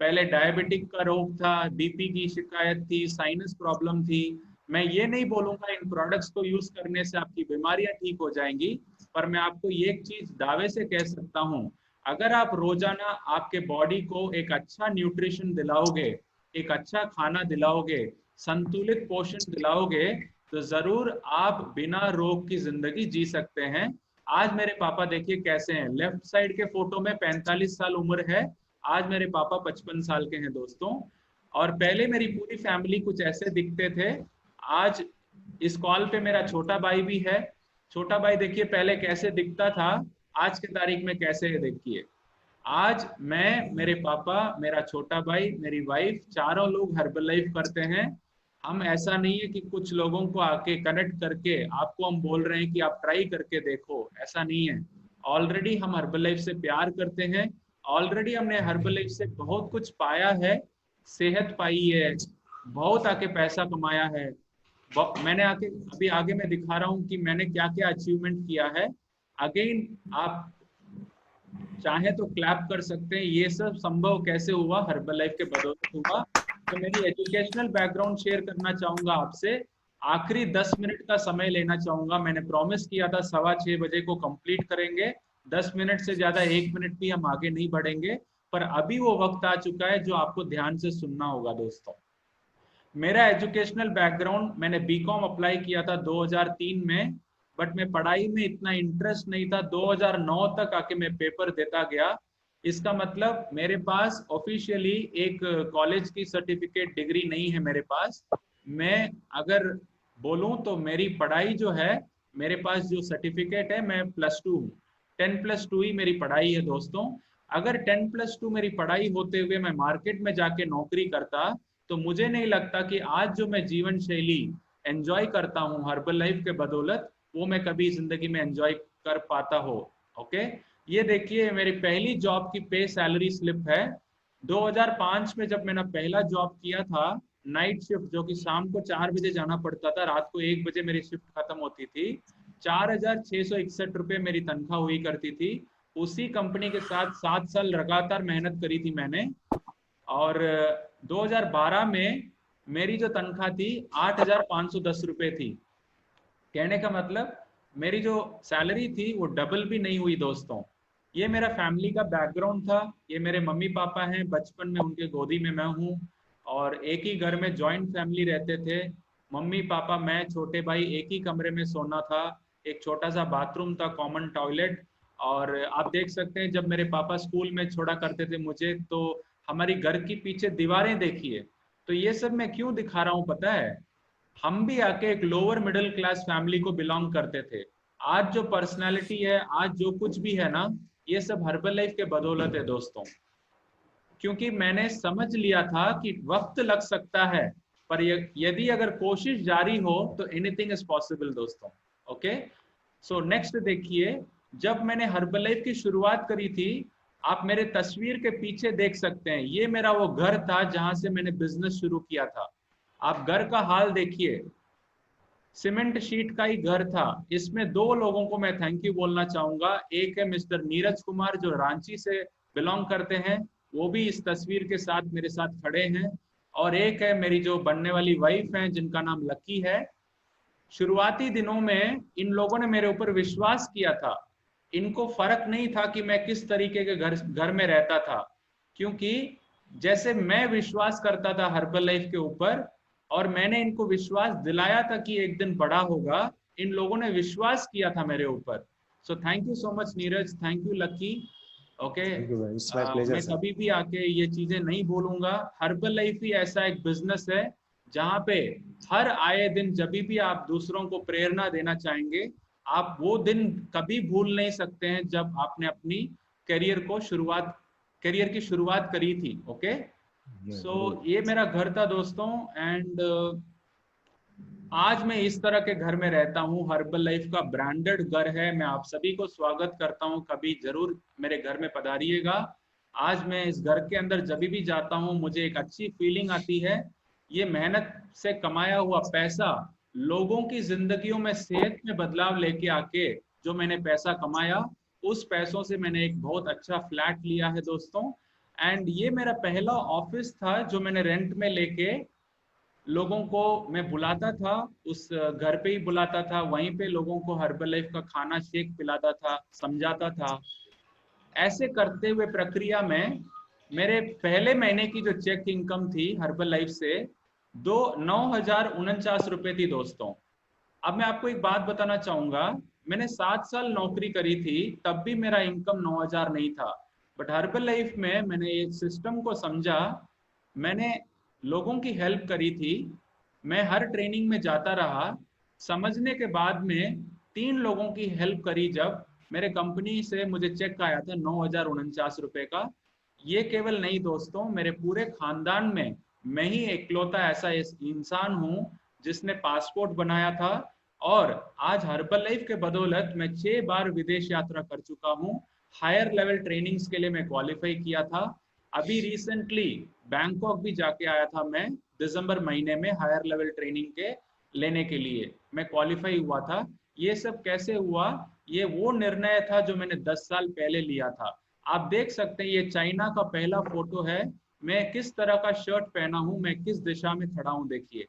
पहले डायबिटिक का रोग था, बीपी की शिकायत थी, साइनस प्रॉब्लम थी। मैं ये नहीं बोलूंगा इन प्रोडक्ट्स को यूज करने से आपकी बीमारियां ठीक हो जाएंगी, पर मैं आपको ये चीज दावे से कह सकता हूं, अगर आप रोजाना आपके बॉडी को एक अच्छा न्यूट्रिशन दिलाओगे, एक अच्छा खाना दिलाओगे, संतुलित पोषण दिलाओगे, तो जरूर आप बिना रोग की जिंदगी जी सकते हैं। आज मेरे पापा देखिए कैसे हैं। लेफ्ट साइड के फोटो में 45 साल उम्र है, आज मेरे पापा 55 साल के हैं दोस्तों। और पहले मेरी पूरी फैमिली कुछ ऐसे दिखते थे। आज इस कॉल पे मेरा छोटा भाई भी है। छोटा भाई देखिए पहले कैसे दिखता था, आज के तारीख में कैसे है देखिए। आज मैं, मेरे पापा, मेरा छोटा भाई, मेरी वाइफ, चारों लोग हर्बलाइफ करते हैं। हम ऐसा नहीं है कि कुछ लोगों को आके कनेक्ट करके आपको हम बोल रहे हैं कि आप ट्राई करके देखो, ऐसा नहीं है। ऑलरेडी हम हर्बलाइफ से प्यार करते हैं, ऑलरेडी हमने हर्बलाइफ से बहुत कुछ पाया है, सेहत पाई है, बहुत आके पैसा कमाया है। मैंने आके अभी आगे मैं दिखा रहा हूँ कि मैंने क्या क्या अचीवमेंट किया है। अगेन आप चाहे तो क्लैप कर सकते हैं। ये सब संभव कैसे हुआ? हर्बलाइफ के बदौलत हुआ। तो मेरी एजुकेशनल बैकग्राउंड शेयर करना चाहूंगा आपसे। आखिरी 10 मिनट का समय लेना चाहूंगा। मैंने प्रॉमिस किया था 6:15 बजे को कंप्लीट करेंगे। 10 मिनट से ज्यादा 1 मिनट भी हम आगे नहीं बढ़ेंगे, पर अभी वो वक्त आ चुका है जो आपको ध्यान से सुनना होगा दोस्तों। मेरा एजुकेशनल बैकग्राउंड, मैंने बीकॉम अप्लाई किया था 2003 में, बट मैं पढ़ाई में इतना इंटरेस्ट नहीं था। 2009 तक आके मैं पेपर देता गया। इसका मतलब मेरे पास ऑफिशियली एक कॉलेज की सर्टिफिकेट डिग्री नहीं है मेरे पास। मैं अगर बोलूं तो मेरी पढ़ाई जो है, मेरे पास जो सर्टिफिकेट है, मैं +2 हूँ। 10+2 ही मेरी पढ़ाई है दोस्तों। अगर 10+2 मेरी पढ़ाई होते हुए मैं मार्केट में जाके नौकरी करता, तो मुझे नहीं लगता कि आज जो मैं जीवन शैली एंजॉय करता हूँ हर्बलाइफ के बदौलत, वो मैं कभी जिंदगी में एंजॉय कर पाता हो। ओके, ये देखिए मेरी पहली जॉब की पे सैलरी स्लिप है। 2005 में जब मैंने पहला जॉब किया था, नाइट शिफ्ट, जो कि शाम को 4 बजे जाना पड़ता था, रात को 1 बजे मेरी शिफ्ट खत्म होती थी। 4,661 रुपये मेरी तनख्वाह हुई करती थी। उसी कंपनी के साथ 7 साल लगातार मेहनत करी थी मैंने। और 2012 में मेरी जो तनख्वाह थी 8,510 रुपये थी। कहने का मतलब मेरी जो सैलरी थी वो डबल भी नहीं हुई दोस्तों। ये मेरा फैमिली का बैकग्राउंड था। ये मेरे मम्मी पापा हैं, बचपन में उनके गोदी में मैं हूँ, और एक ही घर में जॉइंट फैमिली रहते थे। मम्मी पापा, मैं, छोटे भाई एक ही कमरे में सोना था। एक छोटा सा बाथरूम था, कॉमन टॉयलेट। और आप देख सकते हैं जब मेरे पापा स्कूल में छोड़ा करते थे मुझे, तो हमारी घर की पीछे दीवारें देखिए। तो ये सब मैं क्यों दिखा रहा हूँ पता है? हम भी आके एक लोअर मिडिल क्लास फैमिली को बिलोंग करते थे। आज जो पर्सनालिटी है, आज जो कुछ भी है ना, ये सब हर्बलाइफ के बदौलत है दोस्तों। क्योंकि मैंने समझ लिया था कि वक्त लग सकता है, पर यदि अगर कोशिश जारी हो तो एनीथिंग इज पॉसिबल दोस्तों। ओके, सो नेक्स्ट देखिए, जब मैंने हर्बलाइफ की शुरुआत करी थी, आप मेरे तस्वीर के पीछे देख सकते हैं, ये मेरा वो घर था जहां से मैंने बिजनेस शुरू किया था। आप घर का हाल देखिए, सीमेंट शीट का ही घर था। इसमें 2 लोगों को मैं थैंक यू बोलना चाहूंगा। एक है मिस्टर नीरज कुमार जो रांची से बिलोंग करते हैं, वो भी इस तस्वीर के साथ मेरे साथ खड़े हैं। और एक है मेरी जो बनने वाली वाइफ हैं, जिनका नाम लकी है। शुरुआती दिनों में इन लोगों ने मेरे ऊपर विश्वास किया था। इनको फर्क नहीं था कि मैं किस तरीके के घर में रहता था, क्योंकि जैसे मैं विश्वास करता था हर्बल लाइफ के ऊपर और मैंने इनको विश्वास दिलाया था कि एक दिन बड़ा होगा, इन लोगों ने विश्वास किया था मेरे ऊपर। So thank you so much Neeraj, thank you lucky. Okay, मैं कभी भी आके ये चीजें नहीं बोलूंगा। हर्बल लाइफ ही ऐसा एक बिजनेस है जहाँ पे हर आए दिन जब भी आप दूसरों को प्रेरणा देना चाहेंगे, आप वो दिन कभी भूल नहीं सकते हैं जब आपने अपनी करियर की शुरुआत करी थी। ओके, सो ये मेरा घर था दोस्तों, एंड आज मैं इस तरह के घर में रहता हूँ। हर्बल लाइफ का ब्रांडेड घर है। मैं आप सभी को स्वागत करता हूँ, कभी जरूर मेरे घर में पधारिएगा। आज मैं इस घर के अंदर जब भी जाता हूँ मुझे एक अच्छी फीलिंग आती है। ये मेहनत से कमाया हुआ पैसा लोगों की जिंदगियों में सेहत में बदलाव लेके आके जो मैंने पैसा कमाया, उस पैसों से मैंने एक बहुत अच्छा फ्लैट लिया है दोस्तों। एंड ये मेरा पहला ऑफिस था जो मैंने रेंट में लेके लोगों को मैं बुलाता था, उस घर पे ही बुलाता था, वहीं पे लोगों को हर्बल लाइफ का खाना शेक पिलाता था, समझाता था। ऐसे करते हुए प्रक्रिया में मेरे पहले महीने की जो चेक इनकम थी हर्बल लाइफ से 9,049 रुपए थी दोस्तों। अब मैं आपको एक बात बताना चाहूंगा, मैंने 7 साल नौकरी करी थी, तब भी मेरा इनकम 9,000 नहीं था। बट हर्बल लाइफ में मैंने एक सिस्टम को समझा, मैंने लोगों की हेल्प करी थी, मैं हर ट्रेनिंग में जाता रहा। समझने के बाद में 3 लोगों की हेल्प करी, जब मेरे कंपनी से मुझे चेक आया था 9,049 रुपए का। ये केवल नहीं दोस्तों, मेरे पूरे खानदान में मैं ही इकलौता ऐसा इंसान हूँ जिसने पासपोर्ट बनाया था। और आज हर्बल लाइफ के बदौलत मैं 6 बार विदेश यात्रा कर चुका हूँ। हायर लेवल ट्रेनिंग्स के लिए मैं क्वालिफाई किया था। अभी रिसेंटली बैंकॉक भी जाके आया था मैं दिसंबर महीने में, हायर लेवल ट्रेनिंग के लेने के लिए मैं क्वालिफाई हुआ था। ये सब कैसे हुआ? ये वो निर्णय था जो मैंने 10 साल पहले लिया था। आप देख सकते हैं, ये चाइना का पहला फोटो है, मैं किस तरह का शर्ट पहना हूं, मैं किस दिशा में खड़ा हूं, देखिए।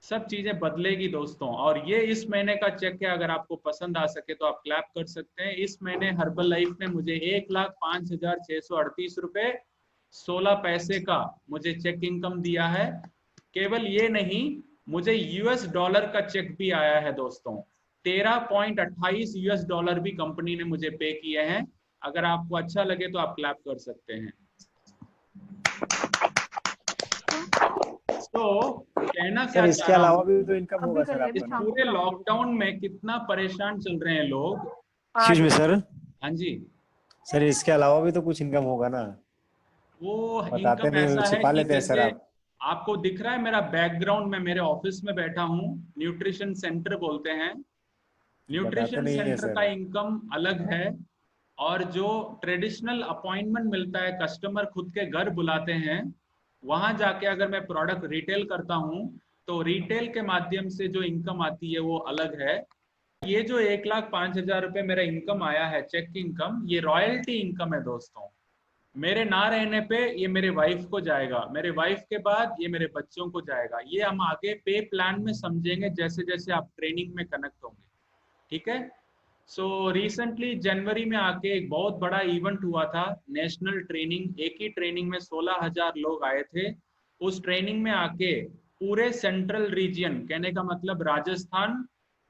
सब चीजें बदलेगी दोस्तों। और ये इस महीने का चेक है, अगर आपको पसंद आ सके तो आप क्लैप कर सकते हैं। इस महीने हर्बल लाइफ ने मुझे 1,05,638 रुपए 16 पैसे का मुझे चेक इनकम दिया है। केवल ये नहीं, मुझे यूएस डॉलर का चेक भी आया है दोस्तों। 13.28 यूएस डॉलर भी कंपनी ने मुझे पे किए हैं। अगर आपको अच्छा लगे तो आप क्लैप कर सकते हैं। तो कहना क्या, इसके अलावा भी तो इनकम होगा सर इस आपका। पूरे लॉकडाउन में कितना परेशान चल रहे हैं लोग। Excuse me sir. हाँ जी सर, इसके अलावा भी तो कुछ इनकम होगा ना? वो बताते इनकम नहीं, ऐसा है छिपा कि लेते हैं सर जैसे आप। आपको दिख रहा है मेरा बैकग्राउंड में, मेरे ऑफिस में बैठा हूँ, न्यूट्रिशन सेंटर बोलते हैं। न्यूट्रिशन सेंटर का इनकम अलग है, और जो ट्रेडिशनल अपॉइंटमेंट मिलता है, कस्टमर खुद के घर बुलाते हैं, वहां जाके अगर मैं प्रोडक्ट रिटेल करता हूं तो रिटेल के माध्यम से जो इनकम आती है वो अलग है। ये जो 1,05,000 रुपए मेरा इनकम आया है, चेक इनकम, ये रॉयल्टी इनकम है दोस्तों। मेरे ना रहने पे ये मेरे वाइफ को जाएगा, मेरे वाइफ के बाद ये मेरे बच्चों को जाएगा। ये हम आगे पे प्लान में समझेंगे जैसे जैसे आप ट्रेनिंग में कनेक्ट होंगे, ठीक है। सो रिसेंटली जनवरी में आके एक बहुत बड़ा इवेंट हुआ था, नेशनल ट्रेनिंग। एक ही ट्रेनिंग में 16,000 लोग आए थे। उस ट्रेनिंग में आके पूरे सेंट्रल रीजन, कहने का मतलब राजस्थान,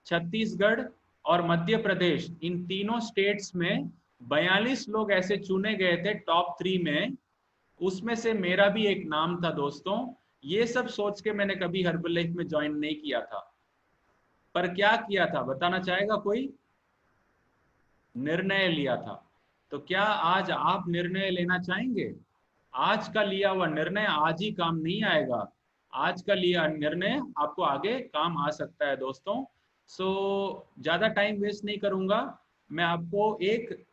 छत्तीसगढ़ और मध्य प्रदेश, इन तीनों स्टेट्स में 42 लोग ऐसे चुने गए थे टॉप 3 में। उसमें से मेरा भी एक नाम था दोस्तों। ये सब सोच के मैंने कभी हर्बल लाइफ में ज्वाइन नहीं किया था, पर क्या किया था बताना चाहेगा कोई? निर्णय लिया था। तो क्या आज आप निर्णय लेना चाहेंगे? आज का लिया हुआ निर्णय आज ही काम नहीं आएगा, आज का लिया निर्णय आपको आगे काम आ सकता है दोस्तों। सो ज्यादा टाइम वेस्ट नहीं करूंगा, मैं आपको एक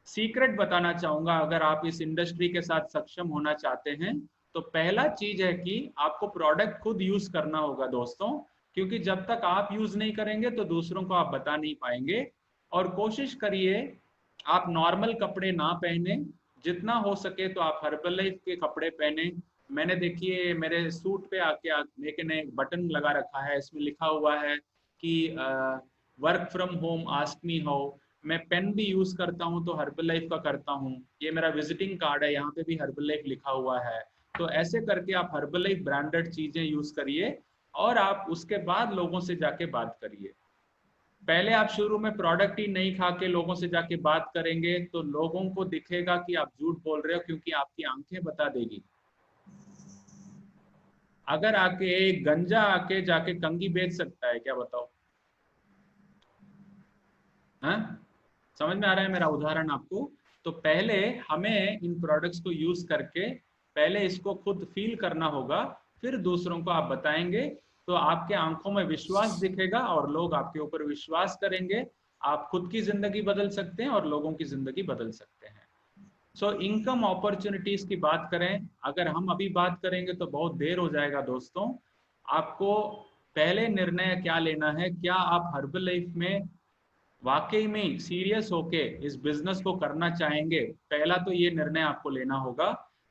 सीक्रेट बताना चाहूंगा। अगर आप इस इंडस्ट्री के साथ सक्षम होना चाहते हैं तो पहला चीज है कि आपको प्रोडक्ट खुद यूज करना होगा दोस्तों, क्योंकि जब तक आप यूज नहीं करेंगे तो दूसरों को आप बता नहीं पाएंगे। और कोशिश करिए आप नॉर्मल कपड़े ना पहने, जितना हो सके तो आप हर्बल लाइफ के कपड़े पहने, मैंने देखिए मेरे सूट पे आके मैंने एक बटन लगा रखा है, इसमें लिखा हुआ है कि work from home ask me how. मैं पेन भी यूज करता हूँ तो हर्बल लाइफ का करता हूँ। ये मेरा विजिटिंग कार्ड है, यहाँ पे भी हर्बल लाइफ लिखा हुआ है। तो ऐसे करके आप हर्बल लाइफ ब्रांडेड चीजें यूज करिए और आप उसके बाद लोगों से जाके बात करिए। पहले आप शुरू में प्रोडक्ट ही नहीं खा के लोगों से जाके बात करेंगे तो लोगों को दिखेगा कि आप झूठ बोल रहे हो, क्योंकि आपकी आंखें बता देगी। अगर आके एक गंजा आके जाके कंघी बेच सकता है क्या, बताओ? हाँ, समझ में आ रहा है मेरा उदाहरण आपको? तो पहले हमें इन प्रोडक्ट्स को यूज करके पहले इसको खुद फील करना होगा, फिर दूसरों को आप बताएंगे तो आपके आंखों में विश्वास दिखेगा और लोग आपके ऊपर विश्वास करेंगे। आप खुद की जिंदगी बदल सकते हैं और लोगों की जिंदगी बदल सकते हैं। सो इनकम अपॉर्चुनिटीज की बात करें, अगर हम अभी बात करेंगे तो बहुत देर हो जाएगा दोस्तों। आपको पहले निर्णय क्या लेना है, क्या आप हर्बल लाइफ में वाकई में सीरियस होके इस बिजनेस को करना चाहेंगे? पहला तो ये निर्णय आपको लेना होगा।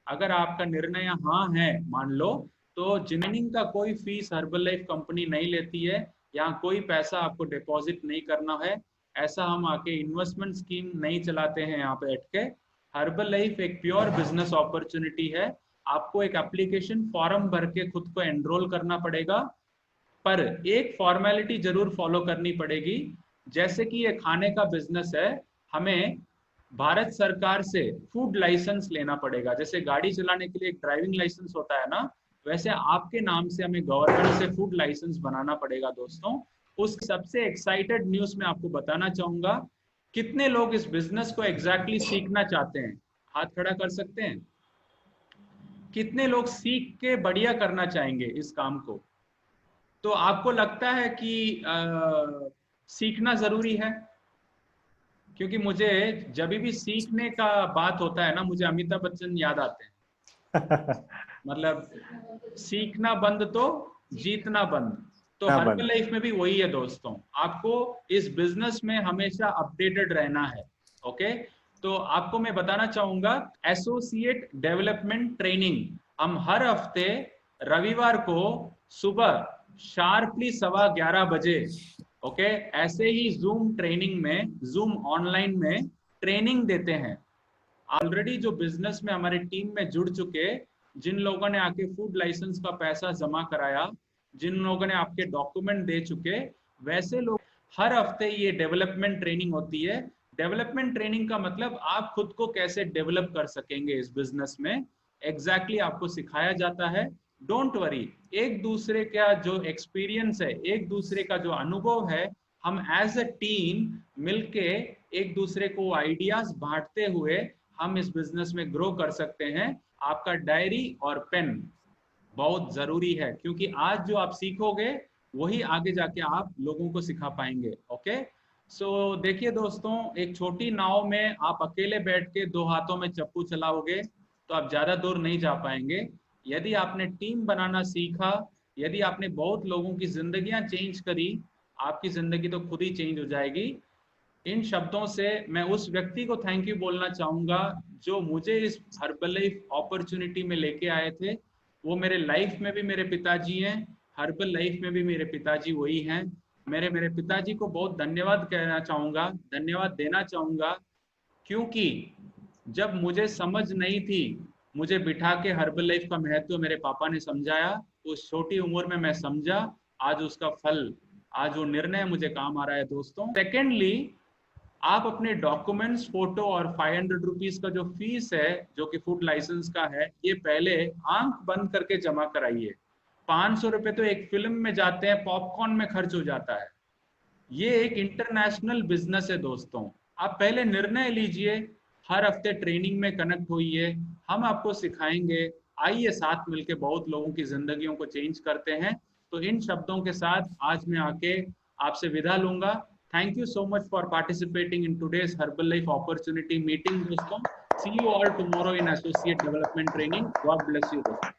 अगर आपका निर्णय हाँ है, मान लो, तो ज्वाइनिंग का कोई फीस हर्बल लाइफ कंपनी नहीं लेती है। यहाँ कोई पैसा आपको डिपॉजिट नहीं करना है। ऐसा हम आके इन्वेस्टमेंट स्कीम नहीं चलाते हैं यहाँ पे बैठ के। हर्बल लाइफ एक प्योर बिजनेस अपॉर्चुनिटी है। आपको एक एप्लीकेशन फॉर्म भर के खुद को एनरोल करना पड़ेगा, पर एक फॉर्मेलिटी जरूर फॉलो करनी पड़ेगी। जैसे कि ये खाने का बिजनेस है, हमें भारत सरकार से फूड लाइसेंस लेना पड़ेगा। जैसे गाड़ी चलाने के लिए एक ड्राइविंग लाइसेंस होता है ना, वैसे आपके नाम से हमें गवर्नमेंट से फूड लाइसेंस बनाना पड़ेगा दोस्तों। उस सबसे एक्साइटेड न्यूज में आपको बताना चाहूंगा, कितने लोग इस बिजनेस को एग्जैक्टली सीखना चाहते हैं? हाथ खड़ा कर सकते हैं? कितने लोग सीख के बढ़िया करना चाहेंगे इस काम को? तो आपको लगता है कि सीखना जरूरी है? क्योंकि मुझे जब भी सीखने का बात होता है ना, मुझे अमिताभ बच्चन याद आते हैं। मतलब सीखना बंद तो जीतना बंद। तो हर्बल लाइफ में भी वही है दोस्तों, आपको इस बिजनेस में हमेशा अपडेटेड रहना है। ओके, तो आपको मैं बताना चाहूंगा एसोसिएट डेवलपमेंट ट्रेनिंग हम हर हफ्ते रविवार को सुबह शार्पली 11:15 बजे, ओके, ऐसे ही जूम ट्रेनिंग में, जूम ऑनलाइन में ट्रेनिंग देते हैं। ऑलरेडी जो बिजनेस में हमारी टीम में जुड़ चुके, जिन लोगों ने आके फूड लाइसेंस का पैसा जमा कराया, जिन लोगों ने आपके डॉक्यूमेंट दे चुके, वैसे लोग हर हफ्ते ये डेवलपमेंट ट्रेनिंग होती है। डेवलपमेंट ट्रेनिंग का मतलब आप खुद को कैसे डेवलप कर सकेंगे इस बिजनेस में, एग्जैक्टली आपको सिखाया जाता है। डोंट वरी, एक दूसरे का जो एक्सपीरियंस है, एक दूसरे का जो अनुभव है, हम एज अ टीम मिलके एक दूसरे को आइडियाज बांटते हुए हम इस बिजनेस में ग्रो कर सकते हैं। आपका डायरी और पेन बहुत जरूरी है, क्योंकि आज जो आप सीखोगे वही आगे जाके आप लोगों को सिखा पाएंगे। ओके, सो देखिए दोस्तों, एक छोटी नाव में आप अकेले बैठ के 2 हाथों में चप्पू चलाओगे तो आप ज्यादा दूर नहीं जा पाएंगे। यदि आपने टीम बनाना सीखा, यदि आपने बहुत लोगों की जिंदगियां चेंज करी, आपकी जिंदगी तो खुद ही चेंज हो जाएगी। इन शब्दों से मैं उस व्यक्ति को थैंक यू बोलना चाहूंगा जो मुझे इस हर्बल लाइफ अपॉर्चुनिटी में लेके आए थे। वो मेरे लाइफ में भी मेरे पिताजी हैं, हर्बल लाइफ में भी मेरे पिताजी वही हैं। मेरे पिताजी को बहुत धन्यवाद कहना चाहूंगा, धन्यवाद देना चाहूंगा, क्योंकि जब मुझे समझ नहीं थी, मुझे बिठा के हर्बल लाइफ का महत्व मेरे पापा ने समझाया। उस छोटी उम्र में मैं समझा, आज उसका फल, आज वो निर्णय मुझे काम आ रहा है दोस्तों। सेकेंडली, आप अपने डॉक्यूमेंट्स, फोटो और 500 रुपीज का जो फीस है, जो कि फूड लाइसेंस का है, ये पहले आंख बंद करके जमा कराइए। 500 रुपए तो एक फिल्म में जाते हैं, पॉपकॉर्न में खर्च हो जाता है। ये एक इंटरनेशनल बिजनेस है दोस्तों। आप पहले निर्णय लीजिए, हर हफ्ते ट्रेनिंग में कनेक्ट होइए, हम आपको सिखाएंगे। आइए साथ मिलके बहुत लोगों की जिंदगियों को चेंज करते हैं। तो इन शब्दों के साथ आज मैं आके आपसे विदा लूंगा। Thank you so much for participating in today's Herbalife opportunity meeting दोस्तों। See you all tomorrow in associate development training. God bless you दोस्तों।